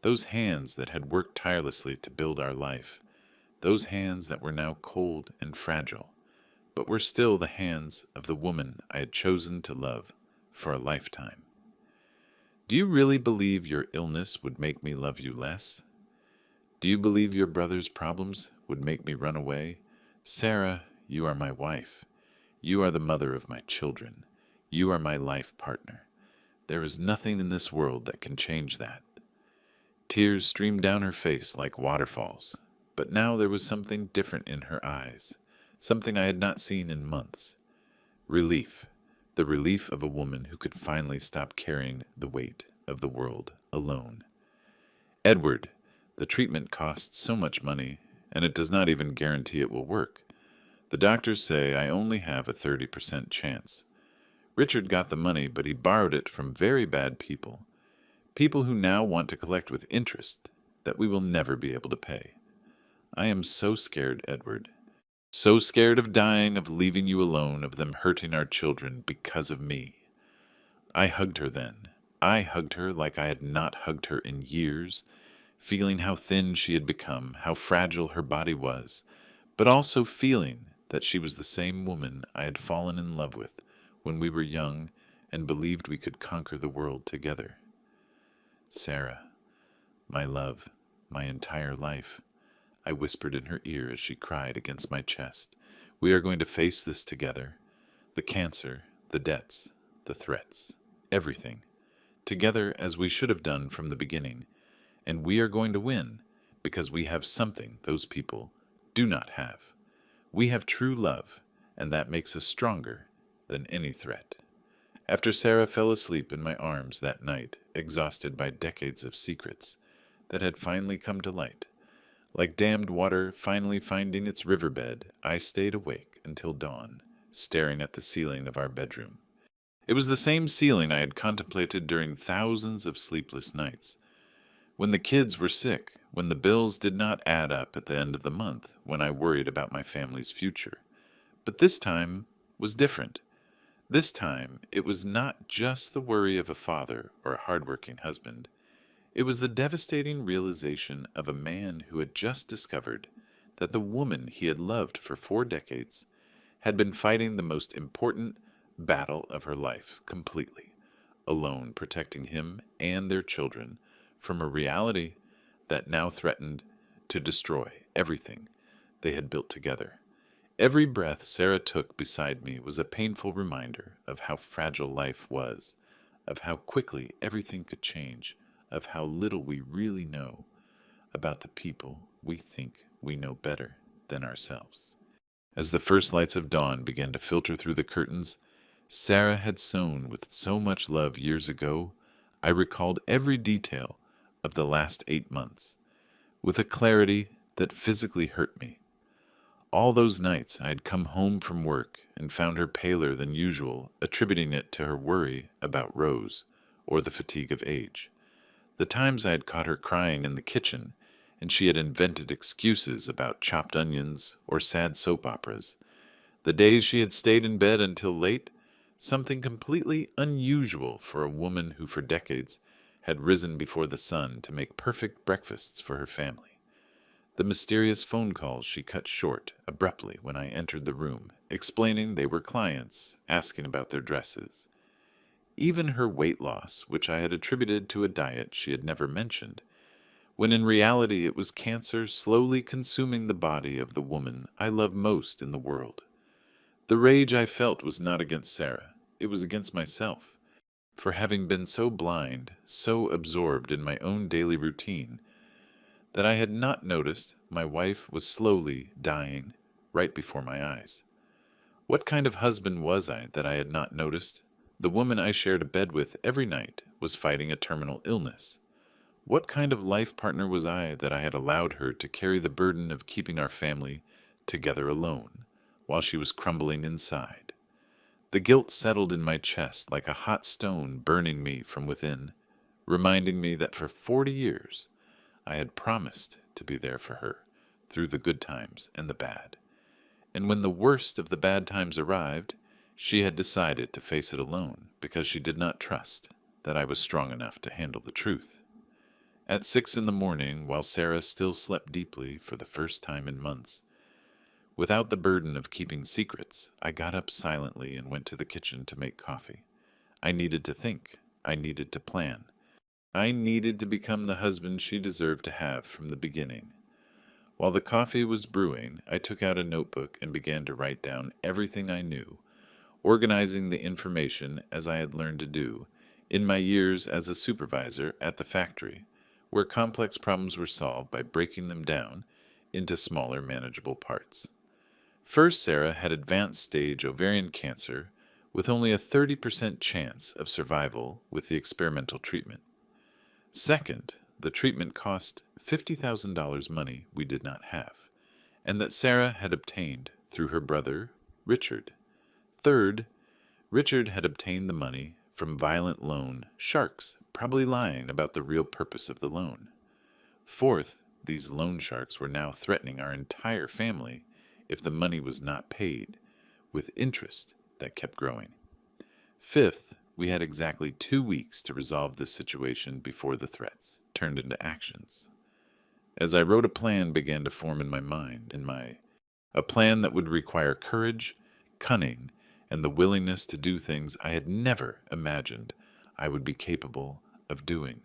Speaker 1: Those hands that had worked tirelessly to build our life. Those hands that were now cold and fragile, but were still the hands of the woman I had chosen to love for a lifetime. Do you really believe your illness would make me love you less? Do you believe your brother's problems would make me run away? Sarah, you are my wife. You are the mother of my children. You are my life partner. There is nothing in this world that can change that." Tears streamed down her face like waterfalls, but now there was something different in her eyes, something I had not seen in months. Relief, the relief of a woman who could finally stop carrying the weight of the world alone. "Edward, the treatment costs so much money, and it does not even guarantee it will work. The doctors say I only have a 30% chance. Richard got the money, but he borrowed it from very bad people. People who now want to collect with interest that we will never be able to pay. I am so scared, Edward. So So scared of dying, of leaving you alone, of them hurting our children because of me. I hugged her then. I hugged her like I had not hugged her in years, feeling how thin she had become, how fragile her body was, but also feeling that she was the same woman I had fallen in love with when we were young and believed we could conquer the world together. Sarah, my love, my entire life, I whispered in her ear as she cried against my chest. We are going to face this together. The cancer, the debts, the threats, everything. Together as we should have done from the beginning. And we are going to win because we have something those people do not have. We have true love, and that makes us stronger than any threat. After Sarah fell asleep in my arms that night, exhausted by decades of secrets that had finally come to light, like dammed water finally finding its riverbed, I stayed awake until dawn, staring at the ceiling of our bedroom. It was the same ceiling I had contemplated during thousands of sleepless nights. When the kids were sick, when the bills did not add up at the end of the month, when I worried about my family's future. But this time was different. This time, it was not just the worry of a father or a hardworking husband. It was the devastating realization of a man who had just discovered that the woman he had loved for 4 decades had been fighting the most important battle of her life completely, alone, protecting him and their children from a reality that now threatened to destroy everything they had built together. Every breath Sarah took beside me was a painful reminder of how fragile life was, of how quickly everything could change, of how little we really know about the people we think we know better than ourselves. As the first lights of dawn began to filter through the curtains Sarah had sown with so much love years ago, I recalled every detail of the last 8 months, with a clarity that physically hurt me. All those nights I had come home from work and found her paler than usual, attributing it to her worry about Rose or the fatigue of age. The times I had caught her crying in the kitchen, and she had invented excuses about chopped onions or sad soap operas. The days she had stayed in bed until late, something completely unusual for a woman who for decades had risen before the sun to make perfect breakfasts for her family. The mysterious phone calls she cut short abruptly when I entered the room, explaining they were clients, asking about their dresses. Even her weight loss, which I had attributed to a diet she had never mentioned, when in reality it was cancer slowly consuming the body of the woman I love most in the world. The rage I felt was not against Sarah, it was against myself, for having been so blind, so absorbed in my own daily routine, that I had not noticed my wife was slowly dying right before my eyes. What kind of husband was I that I had not noticed? The woman I shared a bed with every night was fighting a terminal illness. What kind of life partner was I that I had allowed her to carry the burden of keeping our family together alone, while she was crumbling inside? The guilt settled in my chest like a hot stone burning me from within, reminding me that for 40 years I had promised to be there for her through the good times and the bad. And when the worst of the bad times arrived, she had decided to face it alone because she did not trust that I was strong enough to handle the truth. At 6 in the morning, while Sarah still slept deeply for the first time in months, without the burden of keeping secrets, I got up silently and went to the kitchen to make coffee. I needed to think. I needed to plan. I needed to become the husband she deserved to have from the beginning. While the coffee was brewing, I took out a notebook and began to write down everything I knew, organizing the information as I had learned to do in my years as a supervisor at the factory, where complex problems were solved by breaking them down into smaller, manageable parts. First, Sarah had advanced stage ovarian cancer with only a 30% chance of survival with the experimental treatment. Second, the treatment cost $50,000 money we did not have, and that Sarah had obtained through her brother, Richard. Third, Richard had obtained the money from violent loan sharks, probably lying about the real purpose of the loan. Fourth, these loan sharks were now threatening our entire family if the money was not paid, with interest that kept growing. Fifth, we had exactly 2 weeks to resolve this situation before the threats turned into actions. As I wrote, a plan began to form in my mind, a plan that would require courage, cunning, and the willingness to do things I had never imagined I would be capable of doing.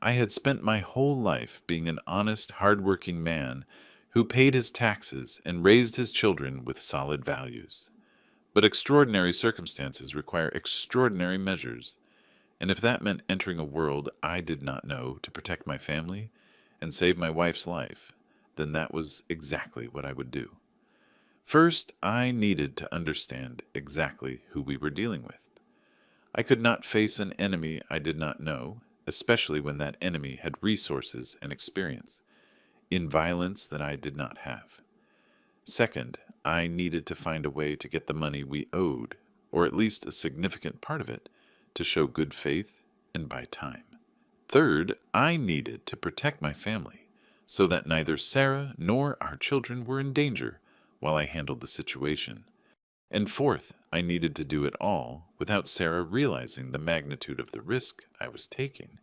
Speaker 1: I had spent my whole life being an honest, hard-working man who paid his taxes and raised his children with solid values. But extraordinary circumstances require extraordinary measures, and if that meant entering a world I did not know to protect my family and save my wife's life, then that was exactly what I would do. First, I needed to understand exactly who we were dealing with. I could not face an enemy I did not know, especially when that enemy had resources and experience in violence that I did not have. Second, I needed to find a way to get the money we owed, or at least a significant part of it, to show good faith and buy time. Third, I needed to protect my family so that neither Sarah nor our children were in danger while I handled the situation. And fourth, I needed to do it all without Sarah realizing the magnitude of the risk I was taking,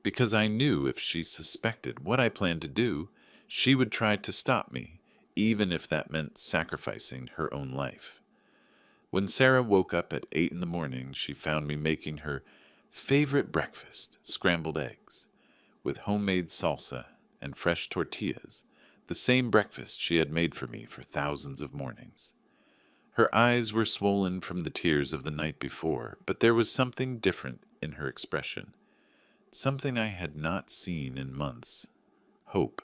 Speaker 1: because I knew if she suspected what I planned to do, she would try to stop me, even if that meant sacrificing her own life. When Sarah woke up at 8 in the morning, she found me making her favorite breakfast, scrambled eggs, with homemade salsa and fresh tortillas, the same breakfast she had made for me for thousands of mornings. Her eyes were swollen from the tears of the night before, but there was something different in her expression, something I had not seen in months. Hope.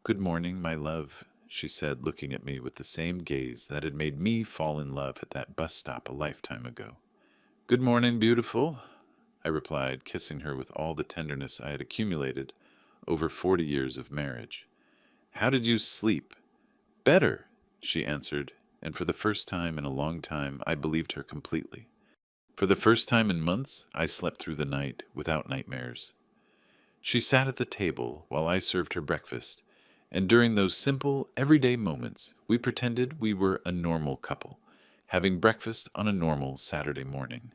Speaker 1: "Good morning, my love," she said, looking at me with the same gaze that had made me fall in love at that bus stop a lifetime ago. "Good morning, beautiful," I replied, kissing her with all the tenderness I had accumulated over 40 years of marriage. "How did you sleep?" "Better," she answered, and for the first time in a long time I believed her completely. For the first time in months, I slept through the night without nightmares. She sat at the table while I served her breakfast, and during those simple, everyday moments, we pretended we were a normal couple, having breakfast on a normal Saturday morning.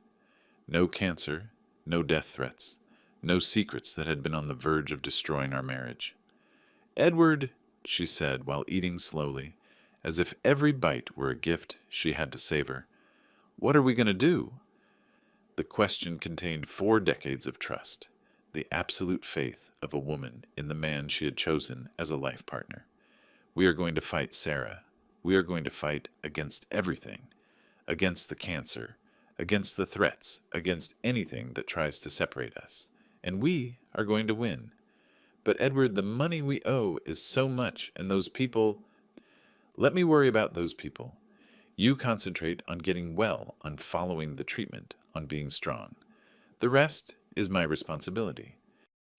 Speaker 1: No cancer, no death threats, no secrets that had been on the verge of destroying our marriage. "Edward," she said while eating slowly, as if every bite were a gift she had to savor, "what are we going to do?" The question contained 4 decades of trust, the absolute faith of a woman in the man she had chosen as a life partner. We are going to fight Sarah. We are going to fight against everything, against the cancer, against the threats, against anything that tries to separate us. And we are going to win. But Edward, the money we owe is so much, and those people... Let me worry about those people. You concentrate on getting well, on following the treatment, on being strong. The rest is my responsibility.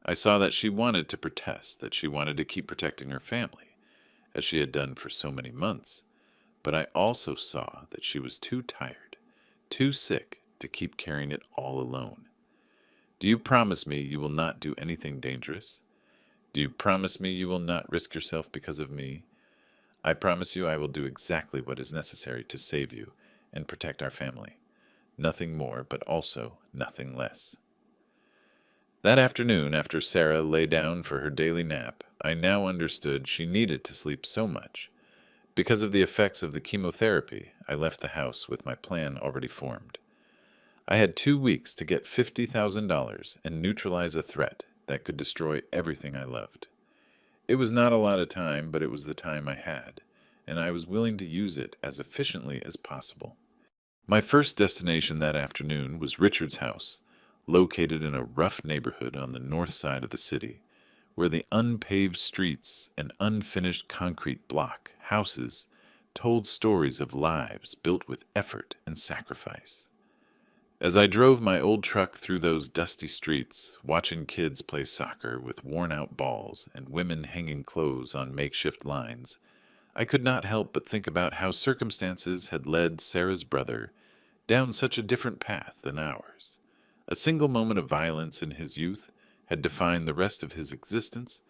Speaker 1: I saw that she wanted to protest, that she wanted to keep protecting her family, as she had done for so many months. But I also saw that she was too tired, too sick to keep carrying it all alone. Do you promise me you will not do anything dangerous? Do you promise me you will not risk yourself because of me? I promise you I will do exactly what is necessary to save you and protect our family. Nothing more, but also nothing less. That afternoon, after Sarah lay down for her daily nap, I now understood she needed to sleep so much. Because of the effects of the chemotherapy, I left the house with my plan already formed. I had 2 weeks to get $50,000 and neutralize a threat that could destroy everything I loved. It was not a lot of time, but it was the time I had, and I was willing to use it as efficiently as possible. My first destination that afternoon was Richard's house, located in a rough neighborhood on the north side of the city, where the unpaved streets and unfinished concrete block houses told stories of lives built with effort and sacrifice. As I drove my old truck through those dusty streets, watching kids play soccer with worn-out balls and women hanging clothes on makeshift lines, I could not help but think about how circumstances had led Sarah's brother down such a different path than ours. A single moment of violence in his youth had defined the rest of his existence,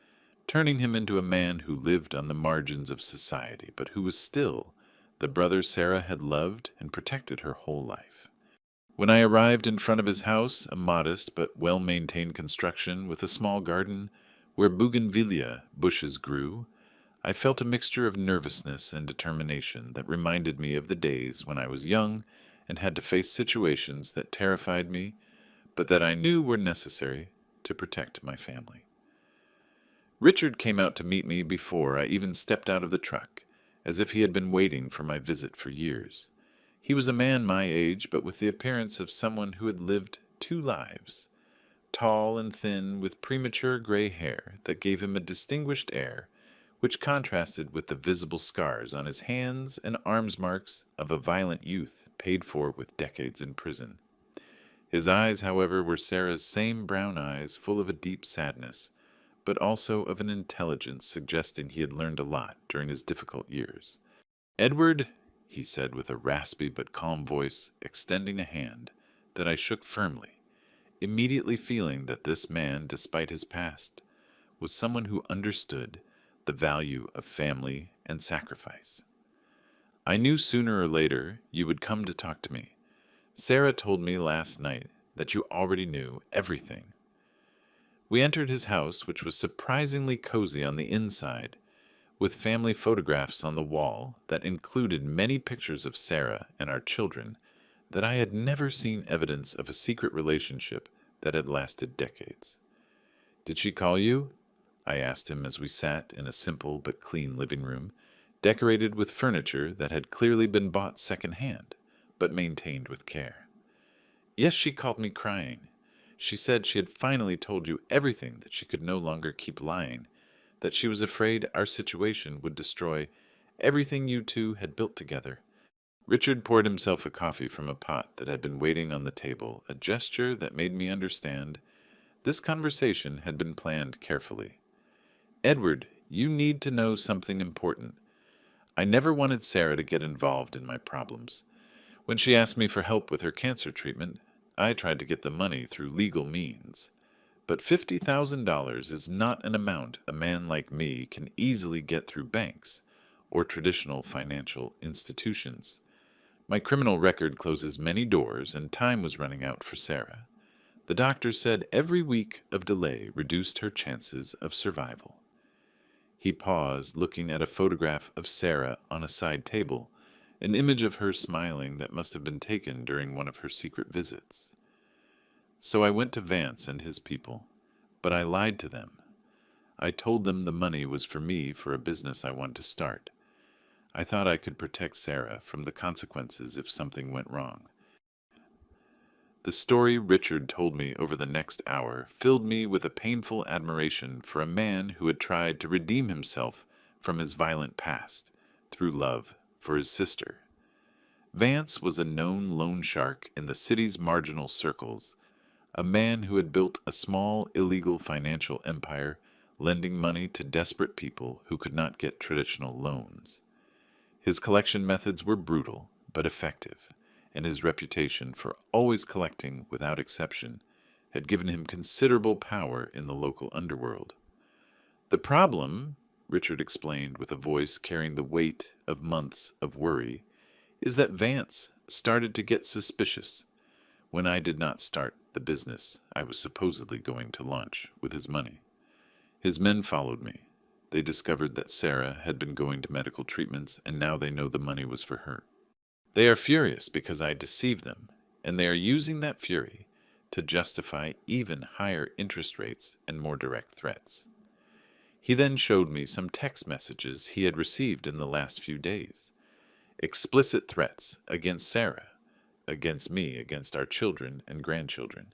Speaker 1: turning him into a man who lived on the margins of society, but who was still the brother Sarah had loved and protected her whole life. When I arrived in front of his house, a modest but well-maintained construction with a small garden where bougainvillea bushes grew, I felt a mixture of nervousness and determination that reminded me of the days when I was young and had to face situations that terrified me, but that I knew were necessary to protect my family. Richard came out to meet me before I even stepped out of the truck, as if he had been waiting for my visit for years. He was a man my age, but with the appearance of someone who had lived 2 lives. Tall and thin, with premature gray hair that gave him a distinguished air, which contrasted with the visible scars on his hands and arms, marks of a violent youth paid for with decades in prison. His eyes, however, were Sarah's same brown eyes, full of a deep sadness, but also of an intelligence suggesting he had learned a lot during his difficult years. "Edward," he said with a raspy but calm voice, extending a hand that I shook firmly, immediately feeling that this man, despite his past, was someone who understood the value of family and sacrifice. "I knew sooner or later you would come to talk to me. Sarah told me last night that you already knew everything." We entered his house, which was surprisingly cozy on the inside, with family photographs on the wall that included many pictures of Sarah and our children that I had never seen evidence of a secret relationship that had lasted decades. "Did she call you?" I asked him as we sat in a simple but clean living room, decorated with furniture that had clearly been bought second-hand, but maintained with care. "Yes, she called me crying. She said she had finally told you everything, that she could no longer keep lying, that she was afraid our situation would destroy everything you two had built together." Richard poured himself a coffee from a pot that had been waiting on the table, a gesture that made me understand this conversation had been planned carefully. "Edward, you need to know something important. I never wanted Sarah to get involved in my problems. When she asked me for help with her cancer treatment, I tried to get the money through legal means. But $50,000 is not an amount a man like me can easily get through banks or traditional financial institutions. My criminal record closes many doors, and time was running out for Sarah. The doctor said every week of delay reduced her chances of survival." He paused, looking at a photograph of Sarah on a side table, an image of her smiling that must have been taken during one of her secret visits. "So I went to Vance and his people, but I lied to them. I told them the money was for me for a business I want to start. I thought I could protect Sarah from the consequences if something went wrong." The story Richard told me over the next hour filled me with a painful admiration for a man who had tried to redeem himself from his violent past through love for his sister. Vance was a known loan shark in the city's marginal circles, a man who had built a small illegal financial empire, lending money to desperate people who could not get traditional loans. His collection methods were brutal but effective, and his reputation for always collecting without exception had given him considerable power in the local underworld. "The problem," Richard explained with a voice carrying the weight of months of worry, "is that Vance started to get suspicious when I did not start the business I was supposedly going to launch with his money. His men followed me. They discovered that Sarah had been going to medical treatments, and now they know the money was for her. They are furious because I deceived them, and they are using that fury to justify even higher interest rates and more direct threats." He then showed me some text messages he had received in the last few days. Explicit threats against Sarah, against me, against our children and grandchildren.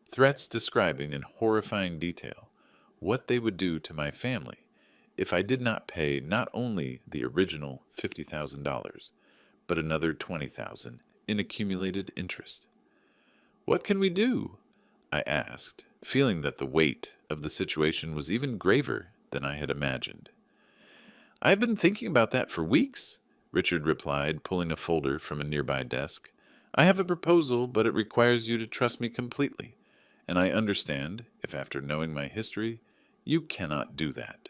Speaker 1: Threats describing in horrifying detail what they would do to my family if I did not pay not only the original $50,000, but another $20,000 in accumulated interest. "What can we do?" I asked, feeling that the weight of the situation was even graver than I had imagined. "I've been thinking about that for weeks," Richard replied, pulling a folder from a nearby desk. "I have a proposal, but it requires you to trust me completely, and I understand if, after knowing my history, You cannot do that.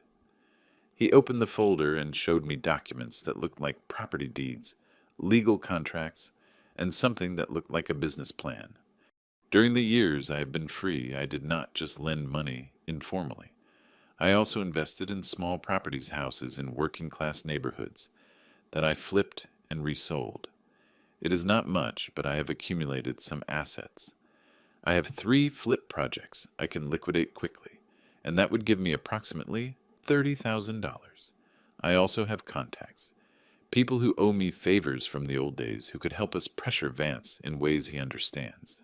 Speaker 1: He opened the folder and showed me documents that looked like property deeds, legal contracts, and something that looked like a business plan. During the years I have been free, I did not just lend money informally. I also invested in small properties houses in working class neighborhoods that I flipped and resold. It is not much, but I have accumulated some assets. I have 3 flip projects I can liquidate quickly, and that would give me approximately $30,000. I also have contacts, people who owe me favors from the old days who could help us pressure Vance in ways he understands.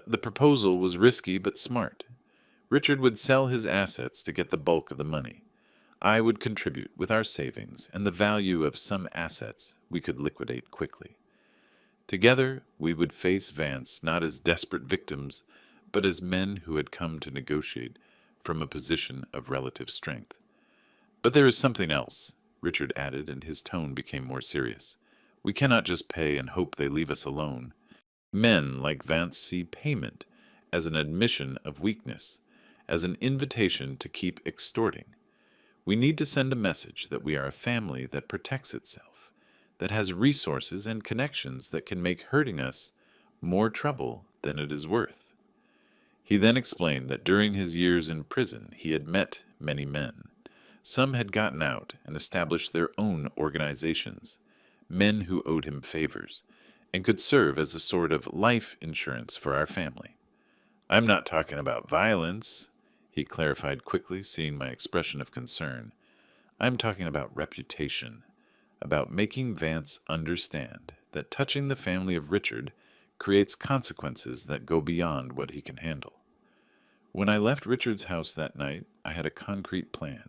Speaker 1: The proposal was risky but smart. Richard would sell his assets to get the bulk of the money. I would contribute with our savings and the value of some assets we could liquidate quickly. Together, we would face Vance not as desperate victims, but as men who had come to negotiate from a position of relative strength. But there is something else, Richard added, and his tone became more serious. We cannot just pay and hope they leave us alone. Men like Vance see payment as an admission of weakness, as an invitation to keep extorting. We need to send a message that we are a family that protects itself, that has resources and connections that can make hurting us more trouble than it is worth. He then explained that during his years in prison he had met many men. Some had gotten out and established their own organizations, men who owed him favors, and could serve as a sort of life insurance for our family. I'm not talking about violence, he clarified quickly, seeing my expression of concern. I'm talking about reputation, about making Vance understand that touching the family of Richard creates consequences that go beyond what he can handle. When I left Richard's house that night, I had a concrete plan,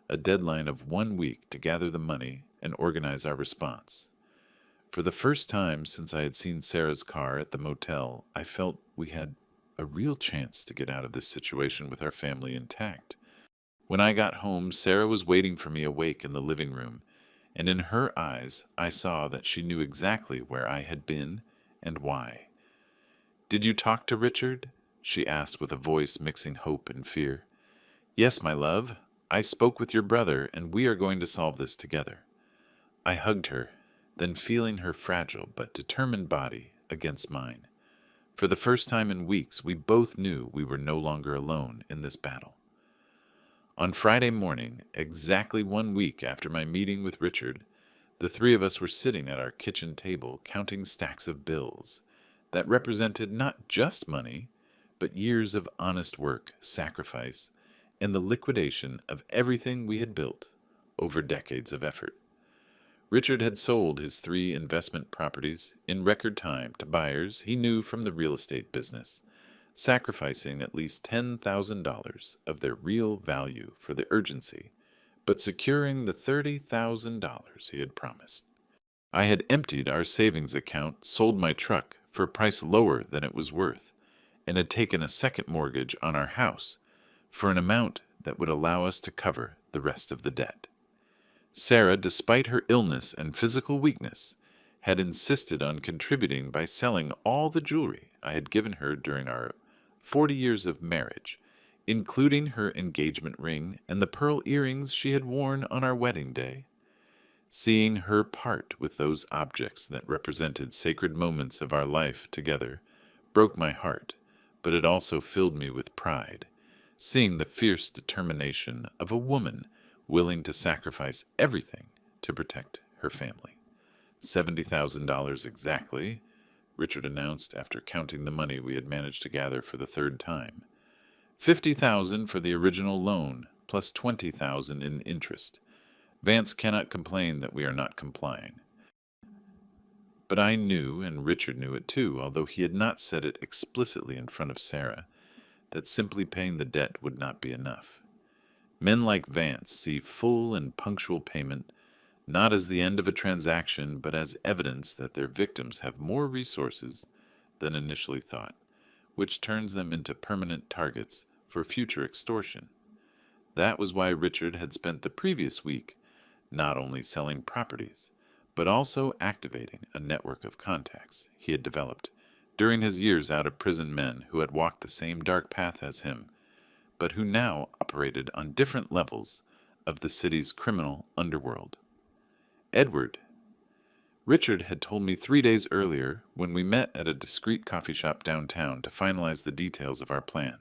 Speaker 1: a deadline of 1 week to gather the money and organize our response. For the first time since I had seen Sarah's car at the motel, I felt we had a real chance to get out of this situation with our family intact. When I got home, Sarah was waiting for me awake in the living room, and in her eyes I saw that she knew exactly where I had been and why. "Did you talk to Richard?" she asked with a voice mixing hope and fear. "Yes, my love. I spoke with your brother, and we are going to solve this together." I hugged her, then feeling her fragile but determined body against mine. For the first time in weeks, we both knew we were no longer alone in this battle. On Friday morning, exactly 1 week after my meeting with Richard, the 3 of us were sitting at our kitchen table counting stacks of bills that represented not just money, but years of honest work, sacrifice, and the liquidation of everything we had built over decades of effort. Richard had sold his 3 investment properties in record time to buyers he knew from the real estate business, sacrificing at least $10,000 of their real value for the urgency, but securing the $30,000 he had promised. I had emptied our savings account, sold my truck for a price lower than it was worth, and had taken a second mortgage on our house for an amount that would allow us to cover the rest of the debt. Sarah, despite her illness and physical weakness, had insisted on contributing by selling all the jewelry I had given her during our 40 years of marriage, including her engagement ring and the pearl earrings she had worn on our wedding day. Seeing her part with those objects that represented sacred moments of our life together broke my heart, but it also filled me with pride, seeing the fierce determination of a woman willing to sacrifice everything to protect her family. $70,000 exactly, Richard announced after counting the money we had managed to gather for the 3rd time. $50,000 for the original loan, plus $20,000 in interest. Vance cannot complain that we are not complying. But I knew, and Richard knew it too, although he had not said it explicitly in front of Sarah, that simply paying the debt would not be enough. Men like Vance see full and punctual payment not as the end of a transaction, but as evidence that their victims have more resources than initially thought, which turns them into permanent targets for future extortion. That was why Richard had spent the previous week not only selling properties, but also activating a network of contacts he had developed during his years out of prison, men who had walked the same dark path as him, but who now operated on different levels of the city's criminal underworld. Edward. Richard had told me 3 days earlier, when we met at a discreet coffee shop downtown to finalize the details of our plan.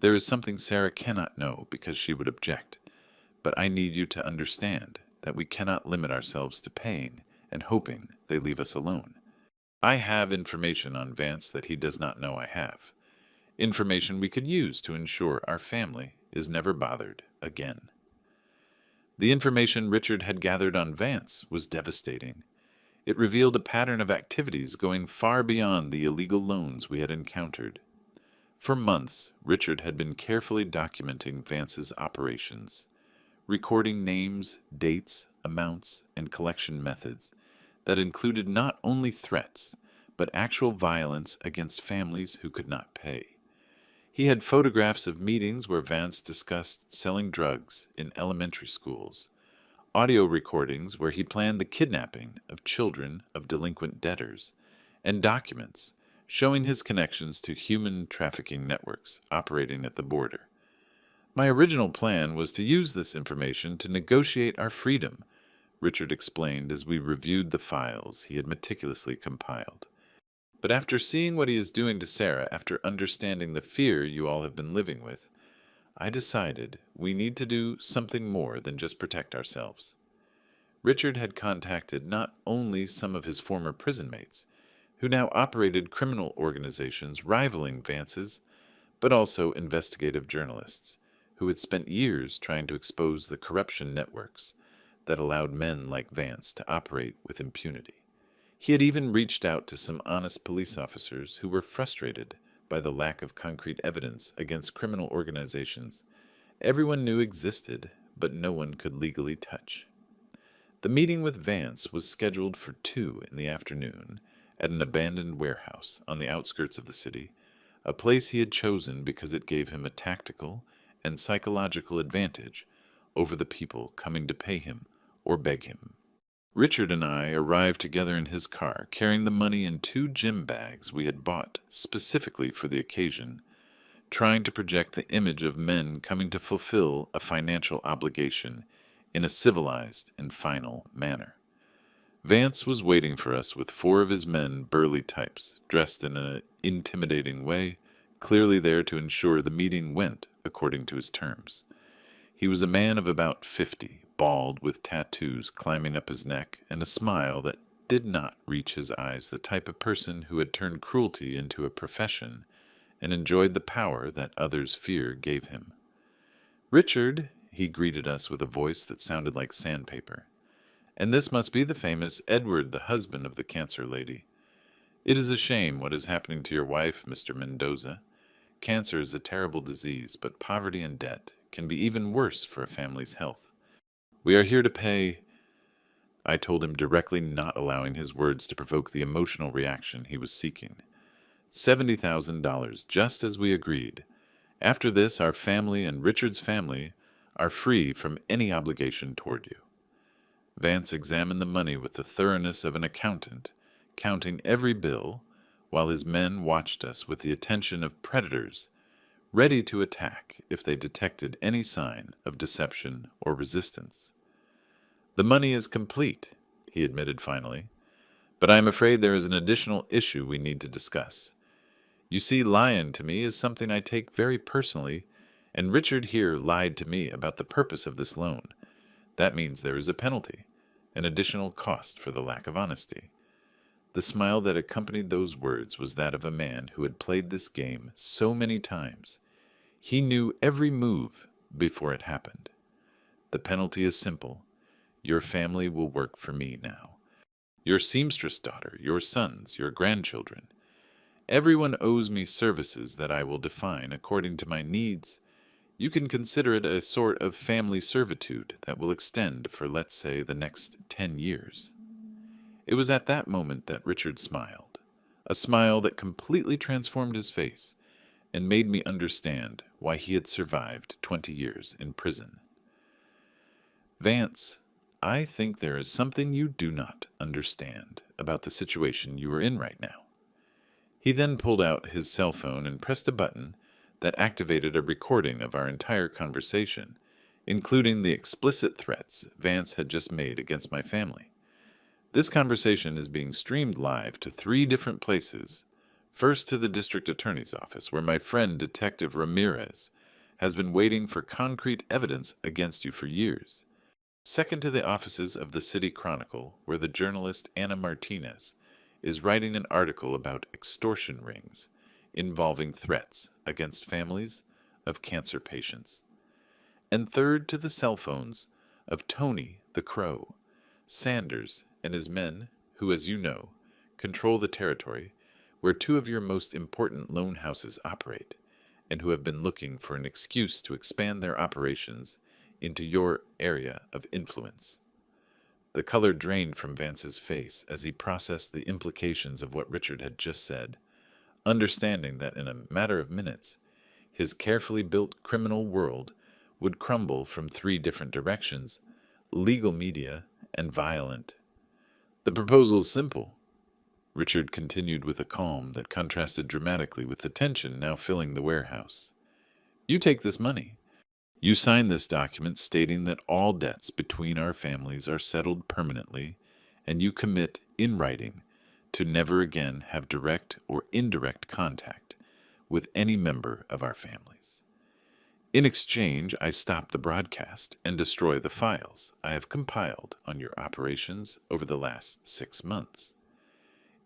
Speaker 1: There is something Sarah cannot know because she would object, but I need you to understand that we cannot limit ourselves to paying and hoping they leave us alone. I have information on Vance that he does not know I have. Information we could use to ensure our family is never bothered again. The information Richard had gathered on Vance was devastating. It revealed a pattern of activities going far beyond the illegal loans we had encountered. For months, Richard had been carefully documenting Vance's operations, recording names, dates, amounts, and collection methods that included not only threats, but actual violence against families who could not pay. He had photographs of meetings where Vance discussed selling drugs in elementary schools, audio recordings where he planned the kidnapping of children of delinquent debtors, and documents showing his connections to human trafficking networks operating at the border. My original plan was to use this information to negotiate our freedom, Richard explained as we reviewed the files he had meticulously compiled. But after seeing what he is doing to Sarah, after understanding the fear you all have been living with, I decided we need to do something more than just protect ourselves. Richard had contacted not only some of his former prison mates, who now operated criminal organizations rivaling Vance's, but also investigative journalists, who had spent years trying to expose the corruption networks that allowed men like Vance to operate with impunity. He had even reached out to some honest police officers who were frustrated by the lack of concrete evidence against criminal organizations everyone knew existed, but no one could legally touch. The meeting with Vance was scheduled for 2 in the afternoon at an abandoned warehouse on the outskirts of the city, a place he had chosen because it gave him a tactical and psychological advantage over the people coming to pay him or beg him. Richard and I arrived together in his car, carrying the money in 2 gym bags we had bought specifically for the occasion, trying to project the image of men coming to fulfill a financial obligation in a civilized and final manner. Vance was waiting for us with 4 of his men, burly types, dressed in an intimidating way, clearly there to ensure the meeting went according to his terms. He was a man of about 50, bald, with tattoos climbing up his neck, and a smile that did not reach his eyes, the type of person who had turned cruelty into a profession and enjoyed the power that others' fear gave him. "Richard," he greeted us with a voice that sounded like sandpaper. "And this must be the famous Edward, the husband of the cancer lady. It is a shame what is happening to your wife, Mr. Mendoza. Cancer is a terrible disease, but poverty and debt can be even worse for a family's health. We are here to pay—" I told him directly, not allowing his words to provoke the emotional reaction he was seeking. $70,000, just as we agreed. After this, our family and Richard's family are free from any obligation toward you. Vance examined the money with the thoroughness of an accountant, counting every bill, while his men watched us with the attention of predators, ready to attack if they detected any sign of deception or resistance. "The money is complete," he admitted finally, "but I am afraid there is an additional issue we need to discuss. You see, lying to me is something I take very personally, and Richard here lied to me about the purpose of this loan. That means there is a penalty, an additional cost for the lack of honesty." The smile that accompanied those words was that of a man who had played this game so many times. He knew every move before it happened. "The penalty is simple. Your family will work for me now. Your seamstress daughter, your sons, your grandchildren. Everyone owes me services that I will define according to my needs. You can consider it a sort of family servitude that will extend for, let's say, the next 10 years. It was at that moment that Richard smiled, a smile that completely transformed his face and made me understand why he had survived 20 years in prison. "Vance, I think there is something you do not understand about the situation you are in right now." He then pulled out his cell phone and pressed a button that activated a recording of our entire conversation, including the explicit threats Vance had just made against my family. This conversation is being streamed live to 3 different places. First, to the district attorney's office, where my friend Detective Ramirez has been waiting for concrete evidence against you for years. Second, to the offices of the City Chronicle, where the journalist Anna Martinez is writing an article about extortion rings involving threats against families of cancer patients. And third, to the cell phones of Tony the Crow, Sanders, and his men, who, as you know, control the territory where 2 of your most important loan houses operate, and who have been looking for an excuse to expand their operations into your area of influence. The color drained from Vance's face as he processed the implications of what Richard had just said, understanding that in a matter of minutes, his carefully built criminal world would crumble from 3 different directions: legal media and violent. The proposal is simple, Richard continued with a calm that contrasted dramatically with the tension now filling the warehouse. You take this money. You sign this document stating that all debts between our families are settled permanently, and you commit, in writing, to never again have direct or indirect contact with any member of our families. In exchange, I stop the broadcast and destroy the files I have compiled on your operations over the last 6 months.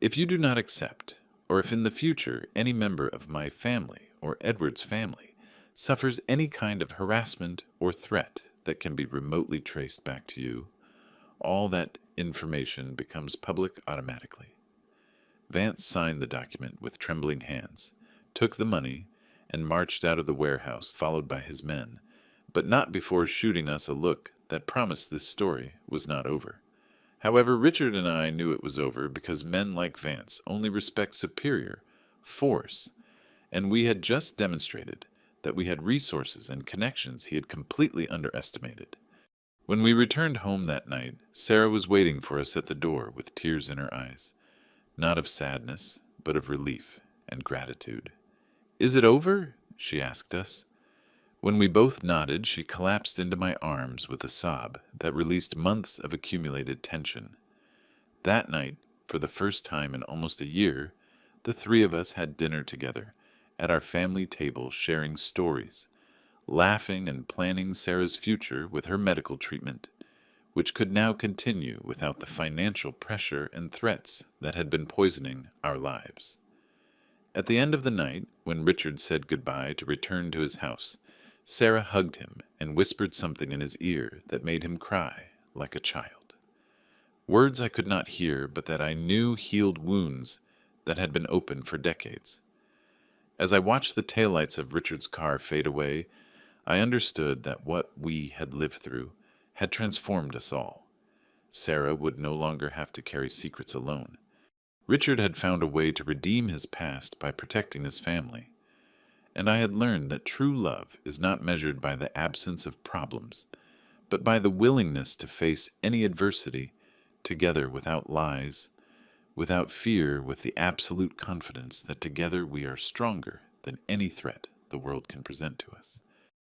Speaker 1: If you do not accept, or if in the future any member of my family or Edward's family suffers any kind of harassment or threat that can be remotely traced back to you, all that information becomes public automatically. Vance signed the document with trembling hands, took the money, and marched out of the warehouse followed by his men, but not before shooting us a look that promised this story was not over. However, Richard and I knew it was over because men like Vance only respect superior force, and we had just demonstrated that we had resources and connections he had completely underestimated. When we returned home that night, Sarah was waiting for us at the door with tears in her eyes, not of sadness, but of relief and gratitude. "Is it over?" she asked us. When we both nodded, she collapsed into my arms with a sob that released months of accumulated tension. That night, for the first time in almost a year, the 3 of us had dinner together at our family table, sharing stories, laughing and planning Sarah's future with her medical treatment, which could now continue without the financial pressure and threats that had been poisoning our lives. At the end of the night, when Richard said goodbye to return to his house, Sarah hugged him and whispered something in his ear that made him cry like a child. Words I could not hear, but that I knew healed wounds that had been open for decades. As I watched the taillights of Richard's car fade away, I understood that what we had lived through had transformed us all. Sarah would no longer have to carry secrets alone. Richard had found a way to redeem his past by protecting his family. And I had learned that true love is not measured by the absence of problems, but by the willingness to face any adversity together without lies, without fear, with the absolute confidence that together we are stronger than any threat the world can present to us.